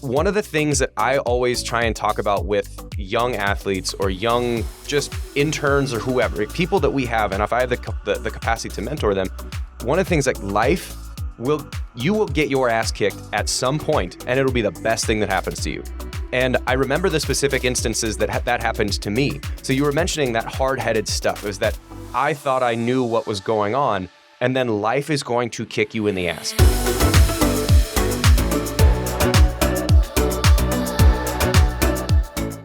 one of the things that I always try and talk about with young athletes or young just interns or whoever, people that we have, and if I have the capacity to mentor them, one of the things like life you will get your ass kicked at some point, and it'll be the best thing that happens to you. And I remember the specific instances that happened to me. So you were mentioning that hard-headed stuff. It was that I thought I knew what was going on, and then life is going to kick you in the ass.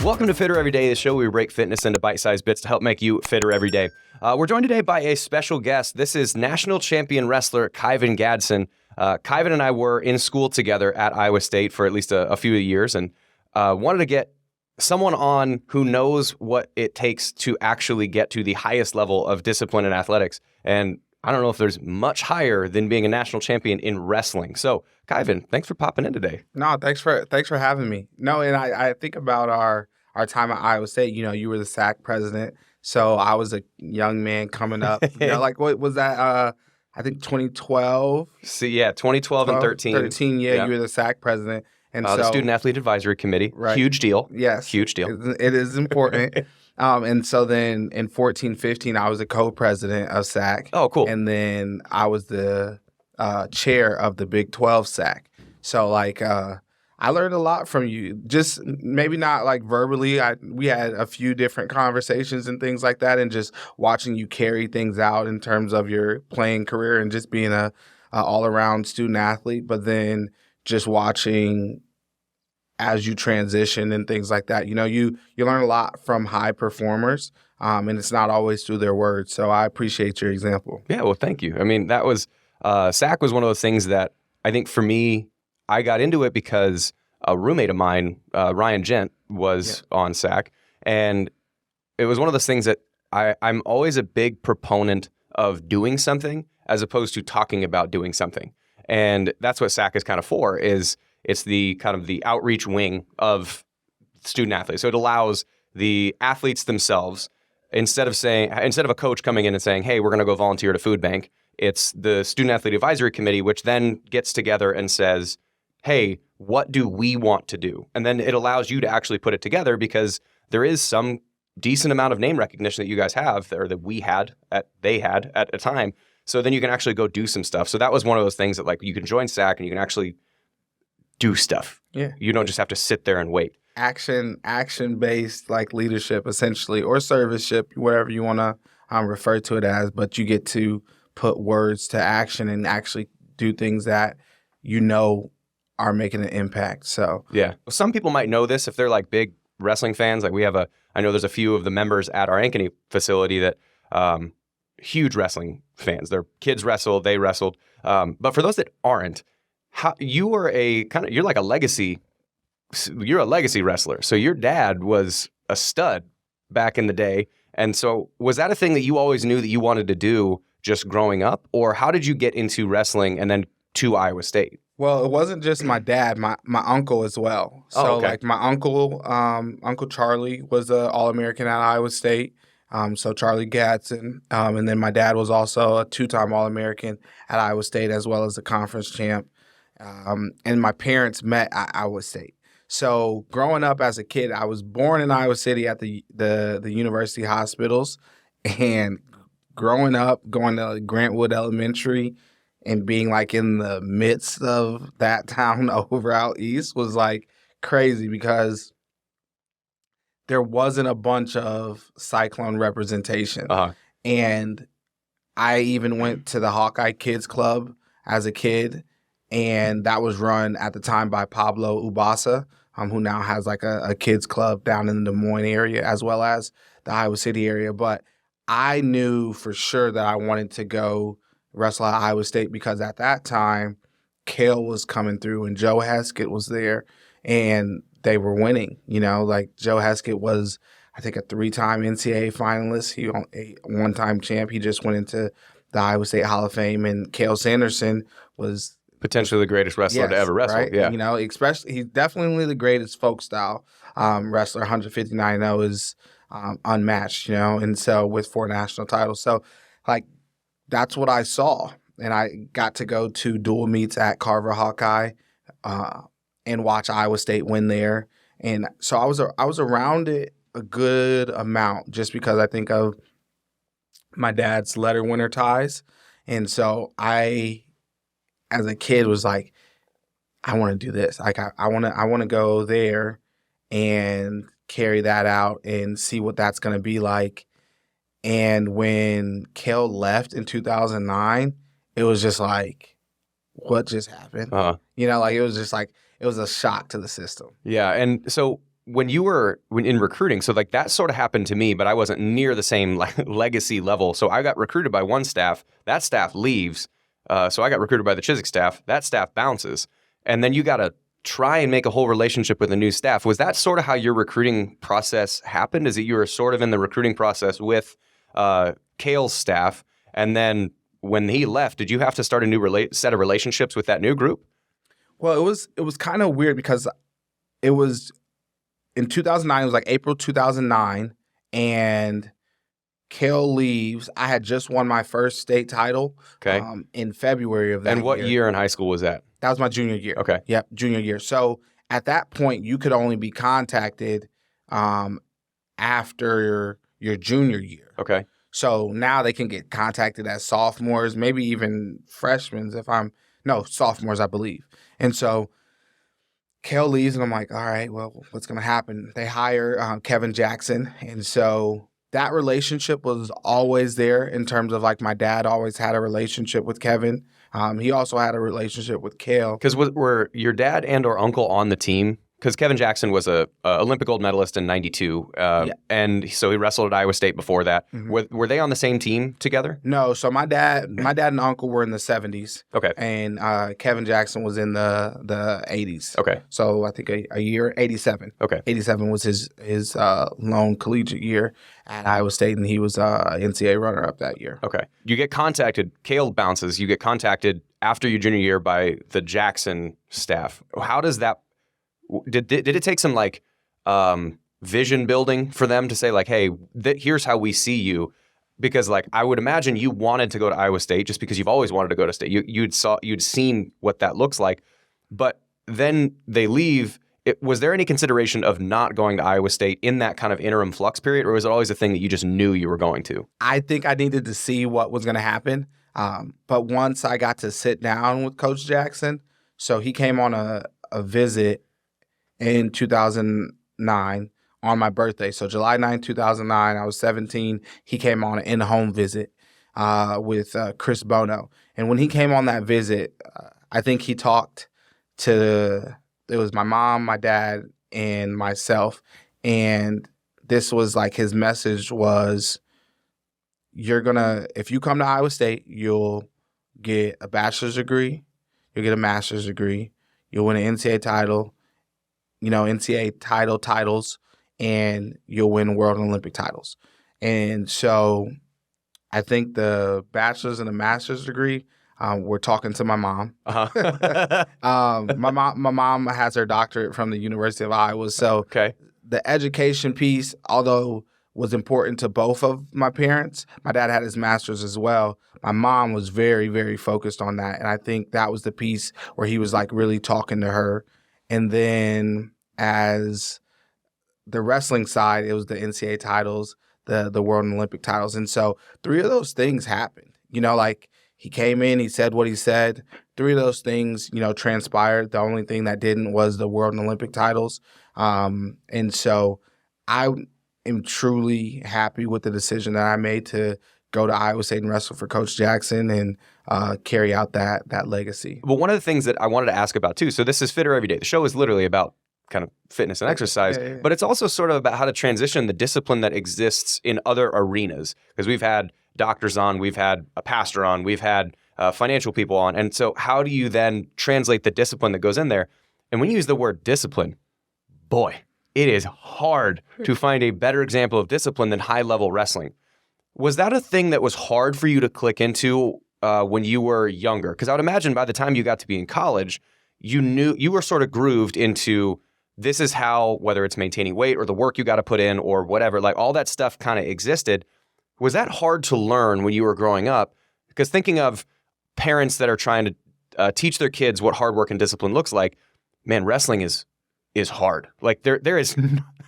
Welcome to Fitter Every Day, the show where we break fitness into bite-sized bits to help make you fitter every day. We're joined today by a special guest. This is national champion wrestler Kyvan Gadsden. Kyvan and I were in school together at Iowa State for at least a few years, and wanted to get someone on who knows what it takes to actually get to the highest level of discipline in athletics. And I don't know if there's much higher than being a national champion in wrestling. So, Kyvan, thanks for popping in today. No, thanks for having me. No, and I think about our time at Iowa State. You know, you were the SAC president, so I was a young man coming up. You know, like what was that? I think 2012. See, yeah, 2012 and 13. 13, yeah, you were the SAC president. And so the Student Athlete Advisory Committee, right. Huge deal. Yes. Huge deal. It is important. And so then in 14-15, I was a co-president of SAC. Oh, cool. And then I was the chair of the Big 12 SAC. So like I learned a lot from you, just maybe not like verbally. We had a few different conversations and things like that, and just watching you carry things out in terms of your playing career and just being a all-around student athlete, but then just watching as you transition and things like that. You know, you learn a lot from high performers, and it's not always through their words. So I appreciate your example. Yeah, well, thank you. I mean, that was SAC was one of those things that I think for me, I got into it because a roommate of mine, Ryan Snaadt, was on SAC, and it was one of those things that I'm always a big proponent of doing something as opposed to talking about doing something. And that's what SAC is kind of for, is it's the kind of the outreach wing of student athletes. So it allows the athletes themselves, instead of a coach coming in and saying, hey, we're going to go volunteer at a food bank, it's the Student Athlete Advisory Committee, which then gets together and says, hey, what do we want to do? And then it allows you to actually put it together, because there is some decent amount of name recognition that you guys have, or that they had at a time. So then you can actually go do some stuff. So that was one of those things that like you can join SAC and you can actually do stuff. Yeah. You don't just have to sit there and wait. Action-based like leadership essentially, or serviceship, whatever you want to refer to it as, but you get to put words to action and actually do things that you know are making an impact. So yeah, some people might know this if they're like big wrestling fans. Like I know there's a few of the members at our Ankeny facility that huge wrestling fans. Their kids wrestled, they wrestled. But for those that aren't, you're like a legacy. You're a legacy wrestler. So your dad was a stud back in the day. And so was that a thing that you always knew that you wanted to do just growing up, or how did you get into wrestling and then to Iowa State? Well, it wasn't just my dad, my uncle as well. So like my uncle, Uncle Charlie was an All-American at Iowa State. So Charlie Gadsden. And then my dad was also a two-time All-American at Iowa State, as well as a conference champ. And my parents met at Iowa State. So growing up as a kid, I was born in Iowa City at the university hospitals, and growing up, going to Grantwood Elementary and being like in the midst of that town over out east was like crazy, because there wasn't a bunch of Cyclone representation. Uh-huh. And I even went to the Hawkeye Kids Club as a kid, and that was run at the time by Pablo Ubasa, who now has like a kids club down in the Des Moines area as well as the Iowa City area. But I knew for sure that I wanted to go wrestle at Iowa State, because at that time, Kale was coming through and Joe Heskett was there, and they were winning. You know, like Joe Heskett was, I think, a 3-time NCAA finalist. He was a 1-time champ. He just went into the Iowa State Hall of Fame, and Cale Sanderson was potentially the greatest wrestler to ever wrestle. Right? Yeah, you know, especially he's definitely the greatest folk style wrestler. 159-0 is unmatched. You know, and so with 4 national titles, so like that's what I saw, and I got to go to dual meets at Carver Hawkeye, and watch Iowa State win there. And so I was around it a good amount just because I think of my dad's letter winner ties. And so I, as a kid, was like, I want to do this. Like I want to go there and carry that out and see what that's going to be like. And when Cale left in 2009, it was just like, what just happened? Like it was just like, it was a shock to the system. Yeah. And so when you were in recruiting, so like that sort of happened to me, but I wasn't near the same legacy level. So I got recruited by one staff. That staff leaves. So I got recruited by the Chiswick staff. That staff bounces. And then you got to try and make a whole relationship with a new staff. Was that sort of how your recruiting process happened? Is that you were sort of in the recruiting process with Cale's staff, and then when he left, did you have to start a new set of relationships with that new group? Well, it was kind of weird because it was in 2009. It was like April 2009, and Cale leaves. I had just won my first state title in February of that year. And what year in high school was that? That was my junior year. Okay. Yep, junior year. So at that point, you could only be contacted after your junior year. Okay. So now they can get contacted as sophomores, maybe even freshmen sophomores, I believe. And so Cale leaves, and I'm like, all right, well, what's going to happen? They hire Kevin Jackson. And so that relationship was always there in terms of like my dad always had a relationship with Kevin. He also had a relationship with Cale. Because were your dad and or uncle on the team? Because Kevin Jackson was a Olympic gold medalist in '92, and so he wrestled at Iowa State before that. Mm-hmm. Were they on the same team together? No. So my dad and uncle were in the 70s. Okay. And Kevin Jackson was in the 80s. Okay. So I think a year, 87. Okay. 87 was his lone collegiate year at Iowa State, and he was NCAA runner-up that year. Okay. You get contacted. Cale bounces. You get contacted after your junior year by the Jackson staff. How does that? Did it take some like vision building for them to say like, hey, here's how we see you? Because like I would imagine you wanted to go to Iowa State just because you've always wanted to go to state. You'd seen what that looks like, but then they leave. Was there any consideration of not going to Iowa State in that kind of interim flux period, or was it always a thing that you just knew you were going to? I think I needed to see what was going to happen. But once I got to sit down with Coach Jackson, so he came on a visit in 2009 on my birthday. So July 9, 2009, I was 17. He came on an in-home visit with Chris Bono. And when he came on that visit, I think he talked to, it was my mom, my dad, and myself. And this was like his message was, if you come to Iowa State, you'll get a bachelor's degree, you'll get a master's degree, you'll win an NCAA title, NCAA titles, and you'll win world and Olympic titles. And so I think the bachelor's and the master's degree, we're talking to my mom. Uh-huh. My mom has her doctorate from the University of Iowa. So the education piece, although was important to both of my parents, my dad had his master's as well. My mom was very, very focused on that. And I think that was the piece where he was like really talking to her. And then as the wrestling side, it was the NCAA titles, the world and Olympic titles. And so 3 of those things happened. Like he came in, he said what he said. 3 of those things, transpired. The only thing that didn't was the world and Olympic titles. And so I am truly happy with the decision that I made to go to Iowa State and wrestle for Coach Jackson and carry out that legacy. Well, one of the things that I wanted to ask about too, so this is Fitter Every Day. The show is literally about kind of fitness and exercise, but it's also sort of about how to transition the discipline that exists in other arenas. Because we've had doctors on, we've had a pastor on, we've had financial people on. And so how do you then translate the discipline that goes in there? And when you use the word discipline, boy, it is hard to find a better example of discipline than high-level wrestling. Was that a thing that was hard for you to click into when you were younger? Because I would imagine by the time you got to be in college, you were sort of grooved into this is how, whether it's maintaining weight or the work you got to put in or whatever, like all that stuff kind of existed. Was that hard to learn when you were growing up? Because thinking of parents that are trying to teach their kids what hard work and discipline looks like, man, wrestling is hard. Like there is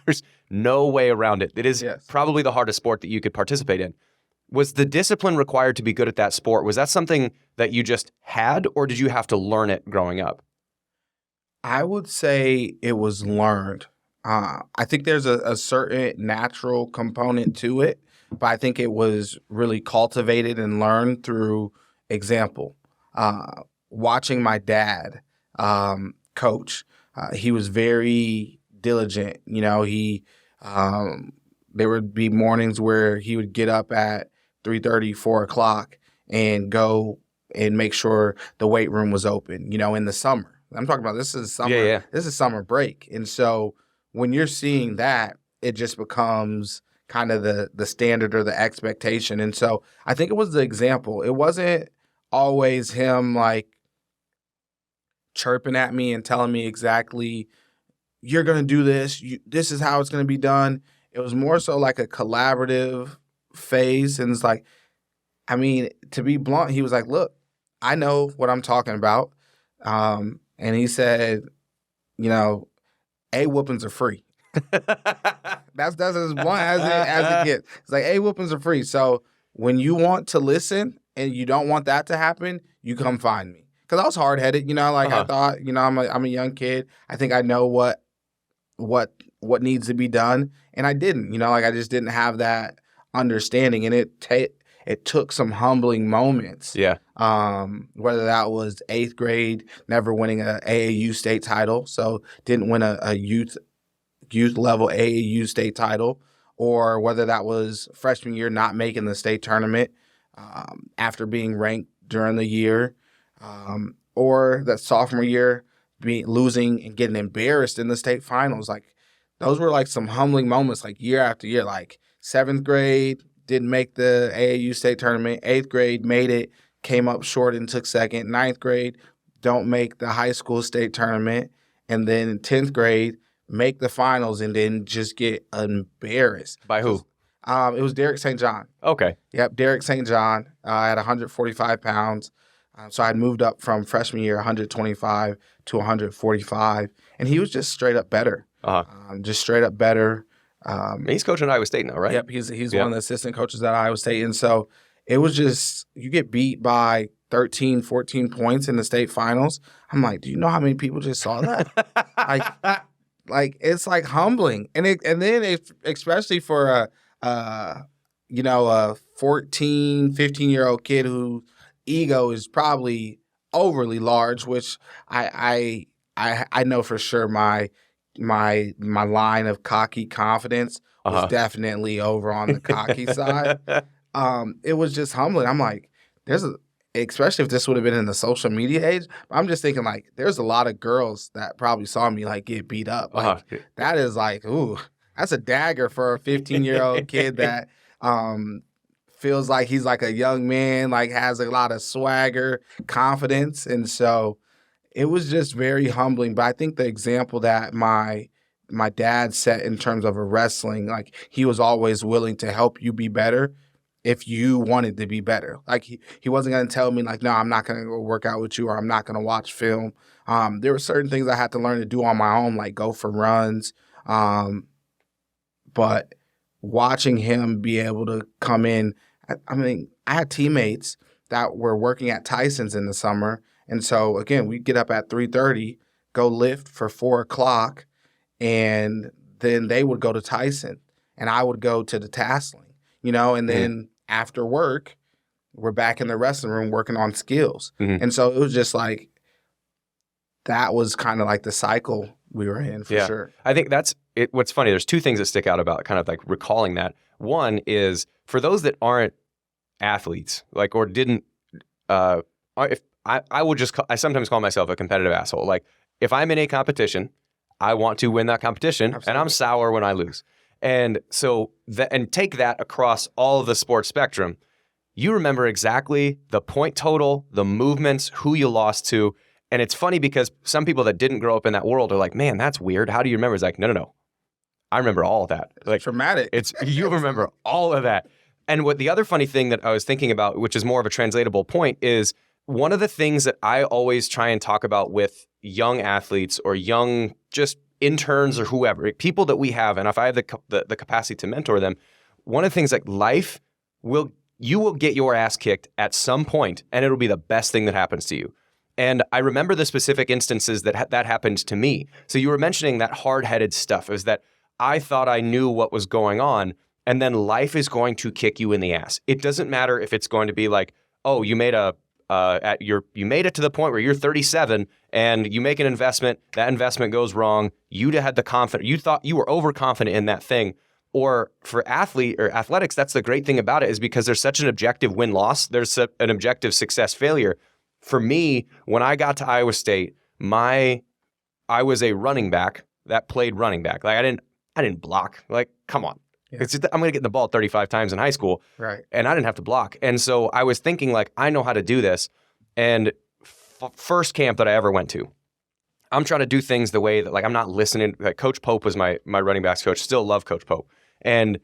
there's no way around it. It is probably the hardest sport that you could participate in. Was the discipline required to be good at that sport? Was that something that you just had, or did you have to learn it growing up? I would say it was learned. I think there's a certain natural component to it, but I think it was really cultivated and learned through example. Watching my dad coach, he was very diligent. You know, there would be mornings where he would get up at 3:30, 4 o'clock and go and make sure the weight room was open, you know, in the summer. I'm talking about this is summer. Yeah. This is summer break. And so when you're seeing that, it just becomes kind of the standard or the expectation. And so I think it was the example. It wasn't always him like chirping at me and telling me exactly, you're going to do this. This is how it's going to be done. It was more so like a collaborative phase. And it's like, I mean, to be blunt, he was like, look, I know what I'm talking about. And he said, you know, whoopings are free. That's as blunt as it gets. It's like, whoopings are free. So when you want to listen and you don't want that to happen, you come find me. Because I was hard-headed, you know, like I thought, you know, I'm a young kid. I think I know what needs to be done. And I didn't, you know, like I just didn't have that understanding. And it took some humbling moments. Yeah. Whether that was 8th grade, never winning a AAU state title, so didn't win a youth level AAU state title, or whether that was freshman year not making the state tournament after being ranked during the year, or that sophomore year losing and getting embarrassed in the state finals. Like those were like some humbling moments, like year after year. Like 7th grade, didn't make the AAU state tournament. 8th grade, made it, came up short and took second. 9th grade, don't make the high school state tournament. And then in 10th grade, make the finals and then just get embarrassed. By who? It was Derek St. John. Okay. Yep, Derek St. John at 145 pounds. So I'd moved up from freshman year 125 to 145. And he was just straight up better. Just straight up better. He's coaching at Iowa State now, right? Yep, he's one of the assistant coaches at Iowa State. And so it was just, you get beat by 13, 14 points in the state finals. I'm like, do you know how many people just saw that? like it's like humbling. And then especially for a 14, 15-year-old kid whose ego is probably overly large, which I know for sure my line of cocky confidence was definitely over on the cocky side. It was just humbling. I'm like, especially if this would have been in the social media age, I'm just thinking like, there's a lot of girls that probably saw me like get beat up. Like that is like, ooh, that's a dagger for a 15-year-old kid that feels like he's like a young man, like has a lot of swagger, confidence. And so it was just very humbling. But I think the example that my dad set in terms of a wrestling, like he was always willing to help you be better if you wanted to be better. Like he wasn't going to tell me like, no, I'm not going to go work out with you, or I'm not going to watch film. There were certain things I had to learn to do on my own, like go for runs. But watching him be able to come in, I mean, I had teammates that were working at Tyson's in the summer. And so, again, we'd get up at 3:30, go lift for 4 o'clock, and then they would go to Tyson, and I would go to the Tasling, you know, and then after work, we're back in the wrestling room working on skills. Mm-hmm. And so it was just like, that was kind of like the cycle we were in for sure. I think that's it. What's funny, there's two things that stick out about kind of like recalling that. One is for those that aren't athletes, like, or didn't, if I would just, I sometimes call myself a competitive asshole. Like if I'm in a competition, I want to win that competition. Absolutely. And I'm sour when I lose. And so, and take that across all of the sports spectrum. You remember exactly the point total, the movements, who you lost to. And it's funny because some people that didn't grow up in that world are like, man, that's weird. How do you remember? It's like, no. I remember all of that. Like, traumatic. You remember all of that. And what the other funny thing that I was thinking about, which is more of a translatable point, is one of the things that I always try and talk about with young athletes or young just interns or whoever, people that we have, and if I have the capacity to mentor them, one of the things like life you will get your ass kicked at some point, and it'll be the best thing that happens to you. And I remember the specific instances that happened to me. So you were mentioning that hard-headed stuff, is that I thought I knew what was going on, and then life is going to kick you in the ass. It doesn't matter if it's going to be like, oh, you made you made it to the point where you're 37 and you make an investment, that investment goes wrong. You had the confidence, you thought you were overconfident in that thing. Or for athletics, that's the great thing about it, is because there's such an objective win-loss. There's an objective success-failure. For me, when I got to Iowa State, I was a running back that played running back. Like I didn't block. Like, come on. Yeah. I'm going to get the ball 35 times in high school. Right. And I didn't have to block. And so I was thinking, like, I know how to do this. And first camp that I ever went to, I'm trying to do things the way that, like, I'm not listening. Like, Coach Pope was my running backs coach. Still love Coach Pope. And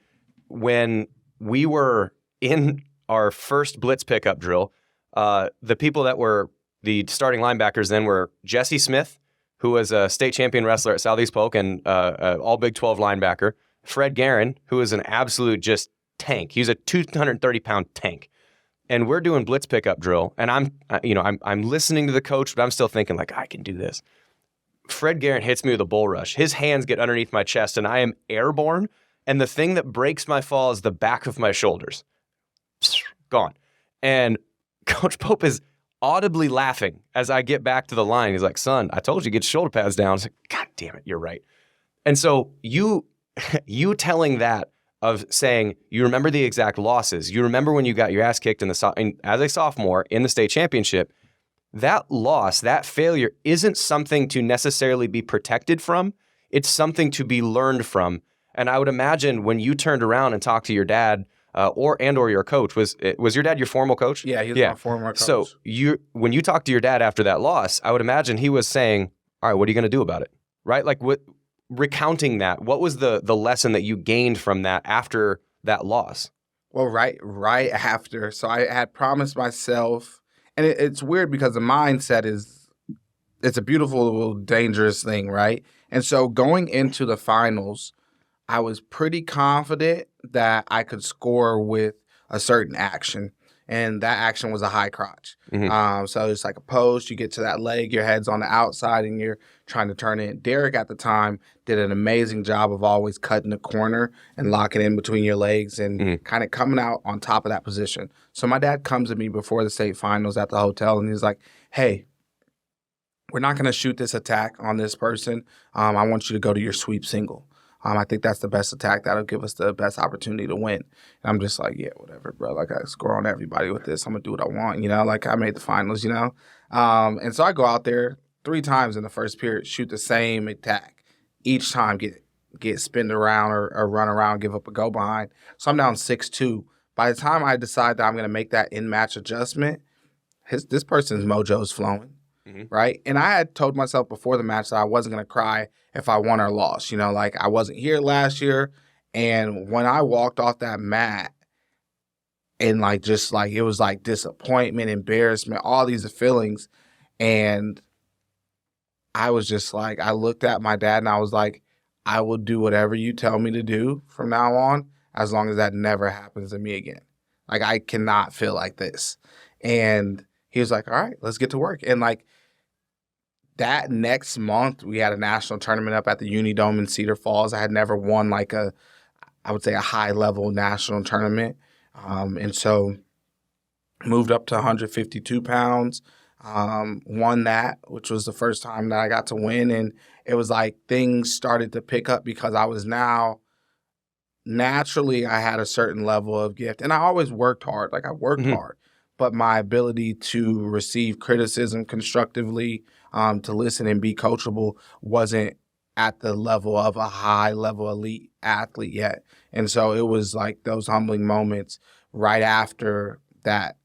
when we were in our first blitz pickup drill, the people that were the starting linebackers then were Jesse Smith, who was a state champion wrestler at Southeast Polk and all Big 12 linebacker. Fred Guerin, who is an absolute just tank. He's a 230-pound tank. And we're doing blitz pickup drill, and I'm listening to the coach, but I'm still thinking, like, I can do this. Fred Guerin hits me with a bull rush. His hands get underneath my chest, and I am airborne. And the thing that breaks my fall is the back of my shoulders. Gone. And Coach Pope is audibly laughing as I get back to the line. He's like, son, I told you to get your shoulder pads down. I was like, God damn it, you're right. And so you telling that, of saying you remember the exact losses, you remember when you got your ass kicked as a sophomore in the state championship, that loss, that failure isn't something to necessarily be protected from. It's something to be learned from. And I would imagine when you turned around and talked to your dad or your coach, was your dad your formal coach? Yeah, he was my former coach. So when you talked to your dad after that loss, I would imagine he was saying, all right, what are you going to do about it? Right? Like, recounting that, what was the lesson that you gained from that after that loss? Well, right after. So I had promised myself, and it's weird because the mindset it's a beautiful, dangerous thing, right? And so going into the finals, I was pretty confident that I could score with a certain action, and that action was a high crotch. Mm-hmm. So it's like a post, you get to that leg, your head's on the outside, and you're trying to turn it. Derek at the time did an amazing job of always cutting the corner and locking in between your legs and kind of coming out on top of that position. So my dad comes to me before the state finals at the hotel, and he's like, hey, we're not going to shoot this attack on this person. I want you to go to your sweep single. I think that's the best attack. That'll give us the best opportunity to win. And I'm just like, yeah, whatever, bro. Like, I score on everybody with this. I'm going to do what I want, Like, I made the finals, And so I go out there 3 times in the first period, shoot the same attack. Each time get spinned around or run around, give up a go behind. So I'm down 6-2. By the time I decide that I'm going to make that in-match adjustment, this person's mojo is flowing. Mm-hmm. Right. And I had told myself before the match that I wasn't going to cry if I won or lost. Like, I wasn't here last year. And when I walked off that mat and it was like disappointment, embarrassment, all these feelings. And I was just like, I looked at my dad and I was like, I will do whatever you tell me to do from now on, as long as that never happens to me again. Like, I cannot feel like this. And he was like, all right, let's get to work. And that next month, we had a national tournament up at the Unidome in Cedar Falls. I had never won a high-level national tournament. And so moved up to 152 pounds, won that, which was the first time that I got to win. And it was like things started to pick up because I was now naturally, I had a certain level of gift. And I always worked hard. Like, I worked hard. But my ability to receive criticism constructively, to listen and be coachable, wasn't at the level of a high-level elite athlete yet. And so it was like those humbling moments right after that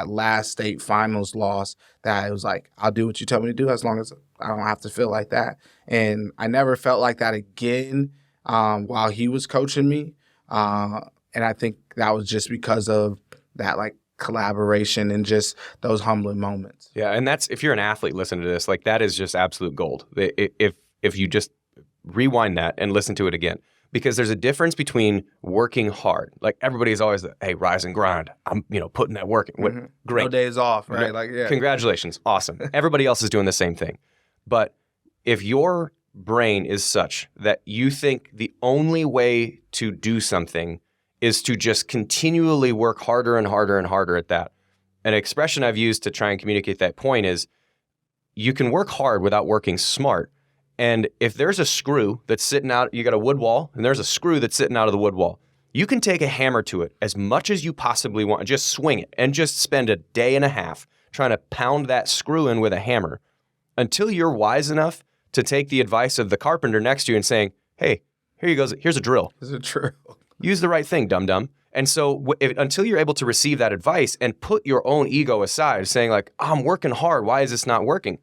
last state finals loss that it was like, I'll do what you tell me to do as long as I don't have to feel like that. And I never felt like that again while he was coaching me. And I think that was just because of that, collaboration and just those humbling moments. Yeah, and that's, if you're an athlete listening to this, like that is just absolute gold. If you just rewind that and listen to it again, because there's a difference between working hard. Like everybody's always, hey, rise and grind. I'm, putting that work in. Mm-hmm. Great. No days off, right? Like, yeah. Congratulations. Awesome. Everybody else is doing the same thing. But if your brain is such that you think the only way to do something is to just continually work harder and harder and harder at that. An expression I've used to try and communicate that point is you can work hard without working smart. And if there's a screw that's sitting out, you got a wood wall, and there's a screw that's sitting out of the wood wall, you can take a hammer to it as much as you possibly want, just swing it, and just spend a day and a half trying to pound that screw in with a hammer until you're wise enough to take the advice of the carpenter next to you and saying, hey, here you go, here's a drill. Is it true? Use the right thing, dum-dum. And so until you're able to receive that advice and put your own ego aside, saying like, oh, I'm working hard, why is this not working?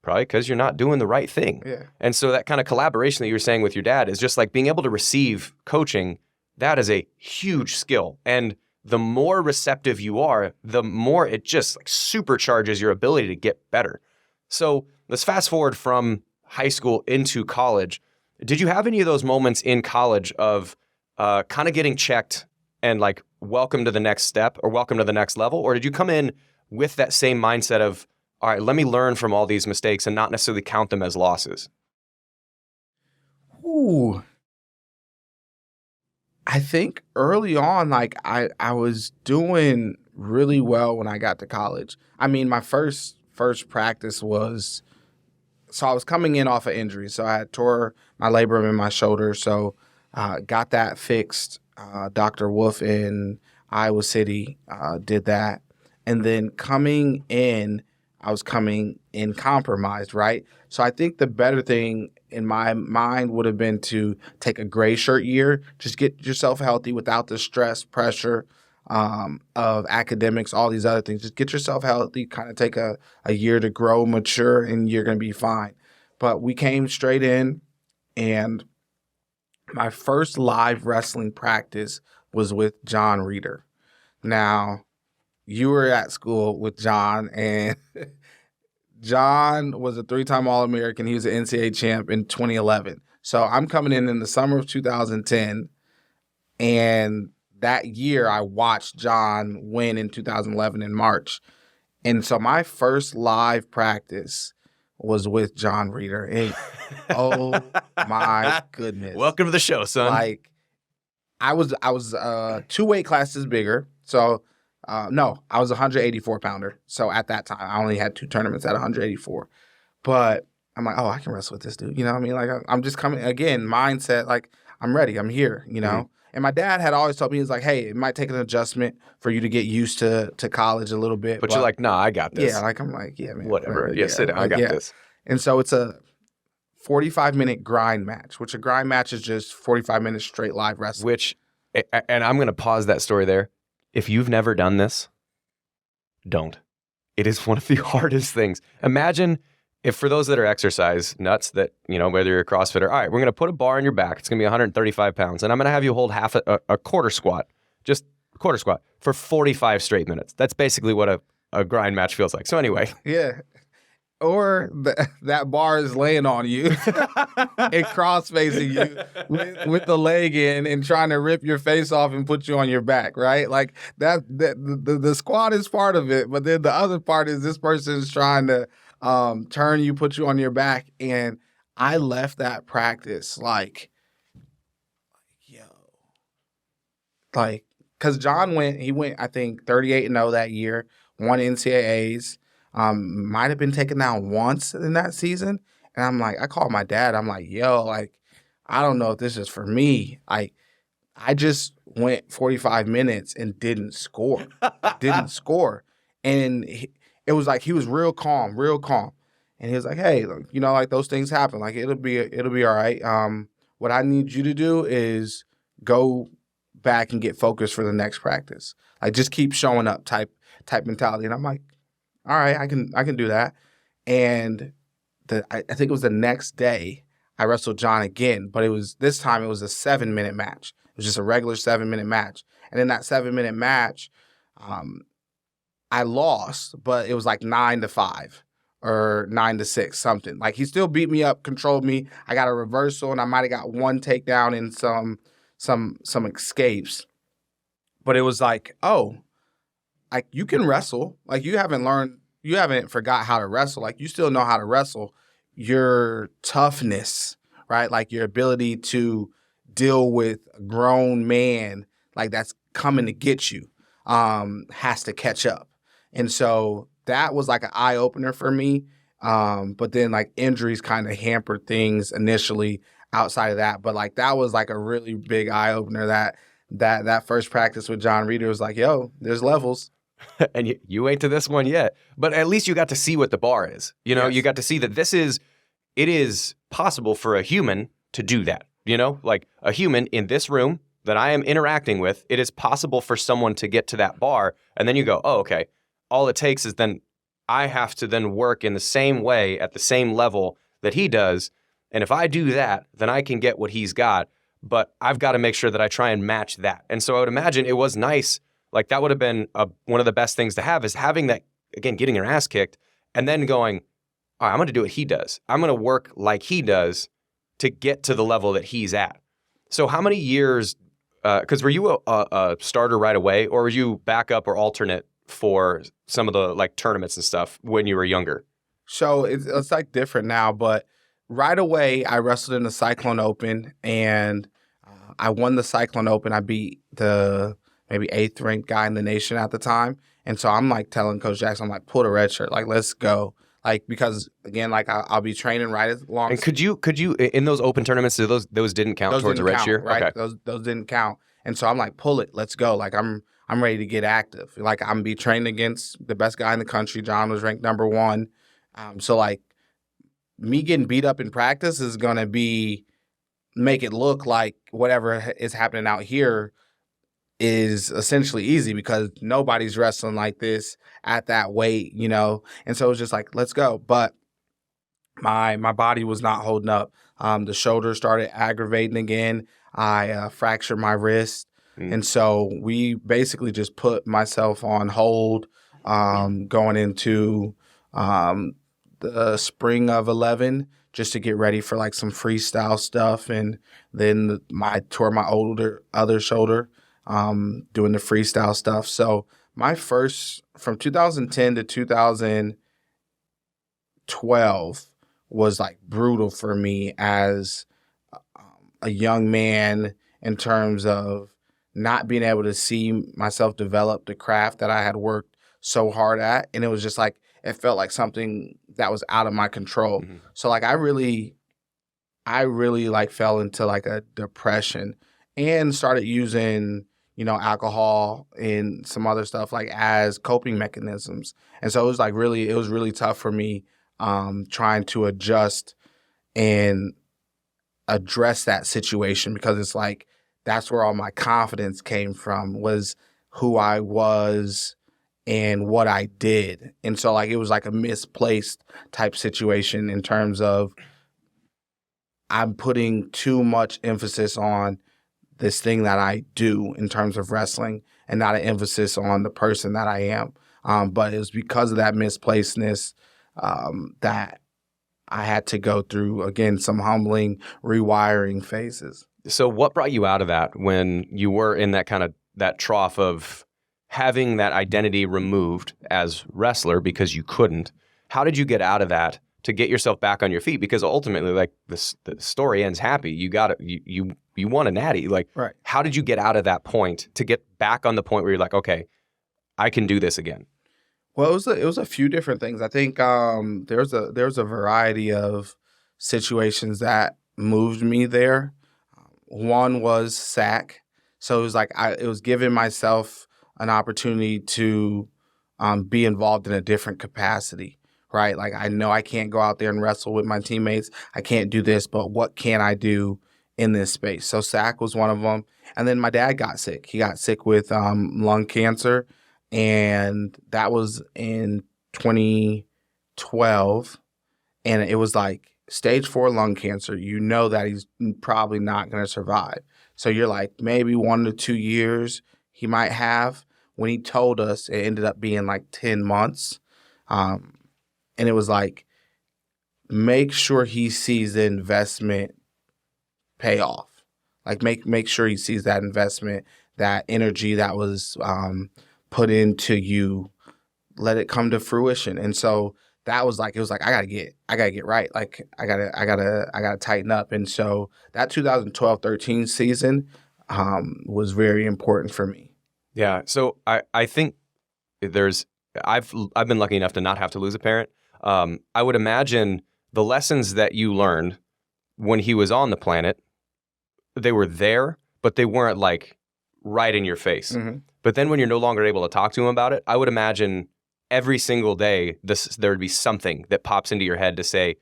Probably because you're not doing the right thing. Yeah. And so that kind of collaboration that you were saying with your dad is just like being able to receive coaching. That is a huge skill. And the more receptive you are, the more it just like supercharges your ability to get better. So let's fast forward from high school into college. Did you have any of those moments in college of kind of getting checked and like, welcome to the next step or welcome to the next level? Or did you come in with that same mindset of, all right, let me learn from all these mistakes and not necessarily count them as losses? Ooh. I think early on, like I was doing really well when I got to college. I mean, my first practice was, so I was coming in off an injury. So I had tore my labrum in my shoulder. So got that fixed. Dr. Wolf in Iowa City did that. And then coming in, I was coming in compromised, right? So I think the better thing in my mind would have been to take a gray shirt year, just get yourself healthy without the stress, pressure of academics, all these other things. Just get yourself healthy, kind of take a year to grow, mature, and you're going to be fine. But we came straight in, and my first live wrestling practice was with John Reeder. Now, you were at school with John, and John was a 3-time All-American. He was an NCAA champ in 2011. So I'm coming in the summer of 2010, and that year I watched John win in 2011 in March. And so my first live practice was with John Reeder. And, oh my goodness. Welcome to the show, son. Like, I was 2 weight classes bigger. So no, I was a 184 pounder. So at that time, I only had 2 tournaments at 184. But I'm like, oh, I can wrestle with this dude. You know what I mean? Like, I'm just coming, again, mindset, like, I'm ready. I'm here, you know? Mm-hmm. And my dad had always told me, he was like, hey, it might take an adjustment for you to get used to college a little bit. But you're like, nah, I got this. Yeah, like, I'm like, yeah, man. Whatever. Yeah, sit down. I got this. And so it's a 45-minute grind match, which a grind match is just 45 minutes straight live wrestling. Which, and I'm going to pause that story there. If you've never done this, don't. It is one of the hardest things. Imagine if, for those that are exercise nuts, that, you know, whether you're a CrossFitter, all right, we're going to put a bar on your back. It's going to be 135 pounds. And I'm going to have you hold half a quarter squat, just a quarter squat for 45 straight minutes. That's basically what a grind match feels like. So anyway. Yeah. Or that bar is laying on you and cross-facing you with the leg in and trying to rip your face off and put you on your back, right? Like the squat is part of it, but then the other part is this person is trying to turn you, put you on your back. And I left that practice like, because John went, I think 38-0 that year, won NCAAs. Might have been taken down once in that season. And I'm like, I called my dad. I'm like, yo, like, I don't know if this is for me. I just went 45 minutes and didn't score. And it was like, he was real calm. And he was like, hey, you know, like, those things happen. Like, it'll be all right. What I need you to do is go back and get focused for the next practice. Like, just keep showing up type mentality. And I'm like, all right, I can do that. And I think it was the next day I wrestled John again, but this time it was a 7-minute match. It was just a regular 7-minute match. And in that 7-minute match, Um, I lost, but it was like 9-5 or 9-6, something. Like he still beat me up, controlled me. I got a reversal, and I might have got one takedown and some escapes. But it was like, oh, like you can wrestle. Like you haven't forgot how to wrestle. Like you still know how to wrestle. Your toughness, right? Like your ability to deal with a grown man like that's coming to get you has to catch up. And so that was like an eye opener for me. But then like injuries kind of hampered things initially outside of that. But like that was like a really big eye opener that first practice with John Reeder was like, yo, there's levels. And you ain't to this one yet. But at least you got to see what the bar is. You know, Yes. you got to see that it is possible for a human to do that. You know, like a human in this room that I am interacting with, it is possible for someone to get to that bar. And then you go, oh, okay. All it takes is then I have to then work in the same way at the same level that he does. And if I do that, then I can get what he's got. But I've got to make sure that I try and match that. And so I would imagine it was nice. Like that would have been one of the best things to have is having that, again, getting your ass kicked and then going, all right, I'm going to do what he does. I'm going to work like he does to get to the level that he's at. So how many years, because were you a starter right away or were you backup or alternate for some of the like tournaments and stuff when you were younger? So it's like different now, but right away I wrestled in the Cyclone Open and I won the Cyclone Open. I beat the maybe 8th ranked guy in the nation at the time. And so I'm like telling Coach Jackson, I'm like, pull the red shirt, like let's go. Like because again, like I'll be training right as long. And could you in those open tournaments, those didn't count towards a red shirt, right? Okay. Those didn't count. And so I'm like, pull it, let's go. Like I'm ready to get active. Like I'm be trained against the best guy in the country. John was ranked number 1. So like me getting beat up in practice is gonna make it look like whatever is happening out here is essentially easy because nobody's wrestling like this at that weight, you know? And so it was just like, let's go. But my body was not holding up. The shoulder started aggravating again. I fractured my wrist. And so we basically just put myself on hold going into the spring of 11 just to get ready for like some freestyle stuff. And then I tore my other shoulder doing the freestyle stuff. So my first, from 2010 to 2012 was like brutal for me as a young man in terms of not being able to see myself develop the craft that I had worked so hard at. And it was just like, it felt like something that was out of my control. Mm-hmm. So like, I really like fell into like a depression and started using, you know, alcohol and some other stuff like as coping mechanisms. And so it was really tough for me trying to adjust and address that situation because it's like, that's where all my confidence came from, was who I was and what I did. And so like, it was like a misplaced type situation in terms of I'm putting too much emphasis on this thing that I do in terms of wrestling and not an emphasis on the person that I am. But it was because of that misplacedness that I had to go through, again, some humbling rewiring phases. So what brought you out of that when you were in that kind of that trough of having that identity removed as wrestler because you couldn't? How did you get out of that to get yourself back on your feet? Because ultimately, like the story ends happy. You got it. You won a natty. Like, right. How did you get out of that point to get back on the point where you're like, okay, I can do this again? Well, it was a few different things. I think there's a variety of situations that moved me there. One was SAC. So it was like it was giving myself an opportunity to be involved in a different capacity, right? Like I know I can't go out there and wrestle with my teammates. I can't do this, but what can I do in this space? So SAC was one of them. And then my dad got sick. He got sick with lung cancer. And that was in 2012. And it was like stage 4 lung cancer. You know that he's probably not going to survive. So you're like, maybe 1 to 2 years he might have. when he told us, it ended up being like 10 months. And it was like, make sure he sees the investment pay off. Like make sure he sees that investment, that energy that was put into you, let it come to fruition. And so that was like, it was like, I gotta get right. Like I gotta tighten up. And so that 2012-13 season was very important for me. Yeah. So I think I've been lucky enough to not have to lose a parent. I would imagine the lessons that you learned when he was on the planet, they were there, but they weren't like right in your face. Mm-hmm. But then when you're no longer able to talk to him about it, I would imagine every single day there would be something that pops into your head to say,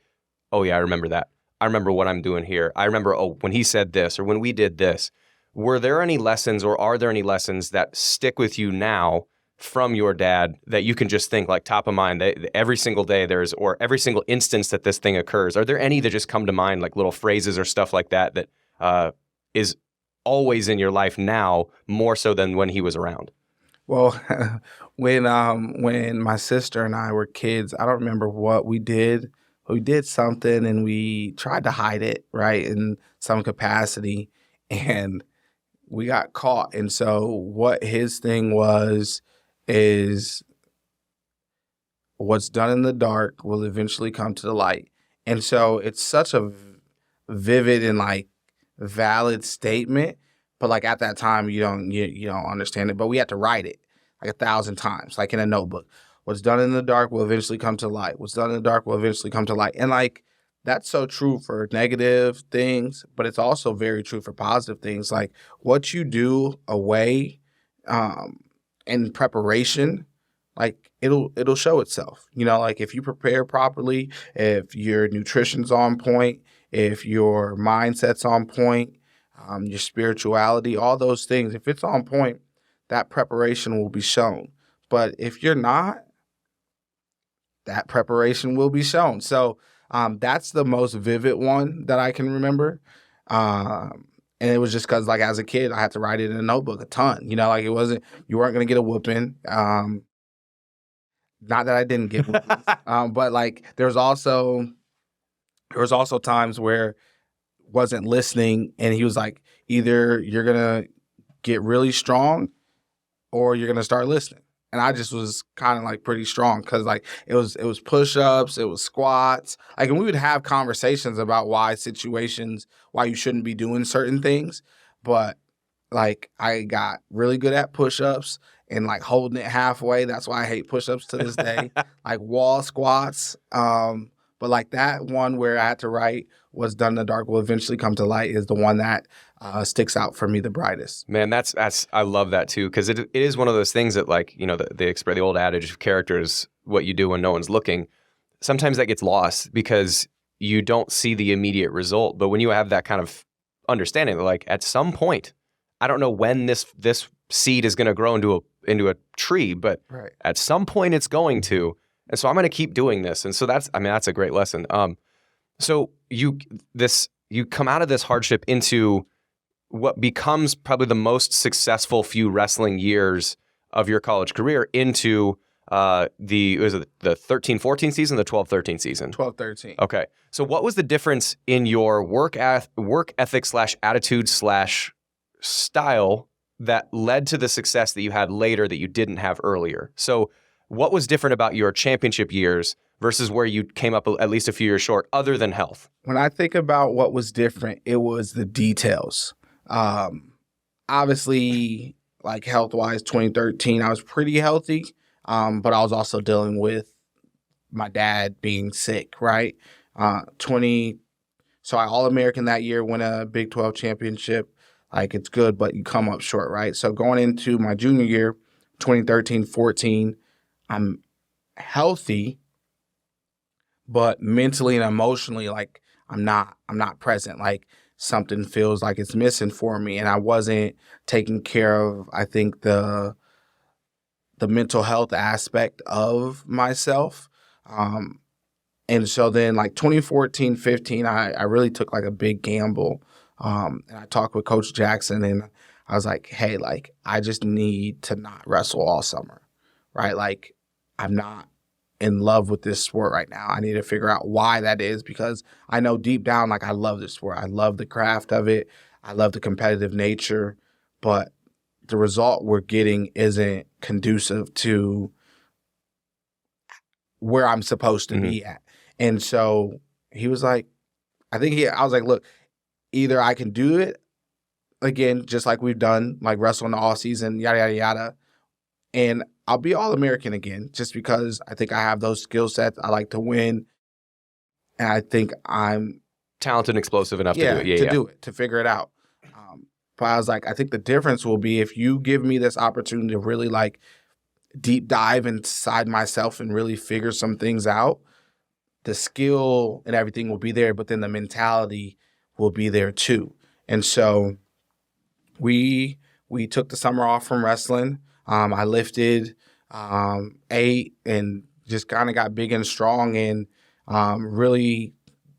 oh yeah, I remember that. I remember what I'm doing here. I remember, oh, when he said this or when we did this. Were there any lessons or are there any lessons that stick with you now from your dad that you can just think like top of mind that every single day or every single instance that this thing occurs? Are there any that just come to mind, like little phrases or stuff like that is always in your life now more so than when he was around? Well, when my sister and I were kids, I don't remember what we did. We did something and we tried to hide it, right, in some capacity, and we got caught. And so what his thing is what's done in the dark will eventually come to the light. And so it's such a vivid and like valid statement, but like at that time you don't understand it. But we had to write it like 1,000 times, like in a notebook. What's done in the dark will eventually come to light. What's done in the dark will eventually come to light. And like that's so true for negative things, but it's also very true for positive things. Like what you do away in preparation, like it'll show itself. Like if you prepare properly, if your nutrition's on point, if your mindset's on point, your spirituality, all those things, if it's on point, that preparation will be shown. But if you're not, that preparation will be shown. So that's the most vivid one that I can remember. And it was just because, like, as a kid, I had to write it in a notebook a ton. Like you weren't going to get a whooping. Not that I didn't get whoopings, but like there was also times where wasn't listening, and he was like, either you're gonna get really strong or you're gonna start listening. And I just was kind of like pretty strong because like it was push-ups, it was squats. Like, and we would have conversations about why you shouldn't be doing certain things. But like I got really good at push-ups and like holding it halfway. That's why I hate push-ups to this day. Like wall squats. But like that one where I had to write what's done in the dark will eventually come to light is the one that sticks out for me the brightest. Man, that's I love that too, because it is one of those things that, like, the old adage of characters, what you do when no one's looking. Sometimes that gets lost because you don't see the immediate result. But when you have that kind of understanding that, like, at some point, I don't know when this seed is going to grow into a tree, but right. At some point it's going to. And so I'm going to keep doing this. And so that's a great lesson. So you come out of this hardship into what becomes probably the most successful few wrestling years of your college career into the 13-14 season, the 12-13 season? 12-13. Okay. So what was the difference in your work ethic / attitude / style that led to the success that you had later that you didn't have earlier? So what was different about your championship years versus where you came up at least a few years short, other than health? When I think about what was different, it was the details. Obviously, like health-wise, 2013, I was pretty healthy, but I was also dealing with my dad being sick, right? So I All-American that year, win a Big 12 championship. Like, it's good, but you come up short, right? So going into my junior year, 2013-14, I'm healthy, but mentally and emotionally, like I'm not present. Like something feels like it's missing for me, and I wasn't taking care of, I think, the mental health aspect of myself. And so then like 2014-15, I really took like a big gamble. And I talked with Coach Jackson, and I was like, hey, like, I just need to not wrestle all summer, right? Like, I'm not in love with this sport right now. I need to figure out why that is, because I know deep down, like, I love this sport. I love the craft of it. I love the competitive nature, but the result we're getting isn't conducive to where I'm supposed to be at. And so he was like, I was like, look, either I can do it again, just like we've done, like wrestle in the off season, yada, yada, yada. And I'll be All-American again, just because I think I have those skill sets. I like to win. And I think I'm talented and explosive enough to do it. Do it, to figure it out. But I was like, I think the difference will be if you give me this opportunity to really like deep dive inside myself and really figure some things out, the skill and everything will be there, but then the mentality will be there too. And so we took the summer off from wrestling. I lifted, ate, and just kind of got big and strong, and really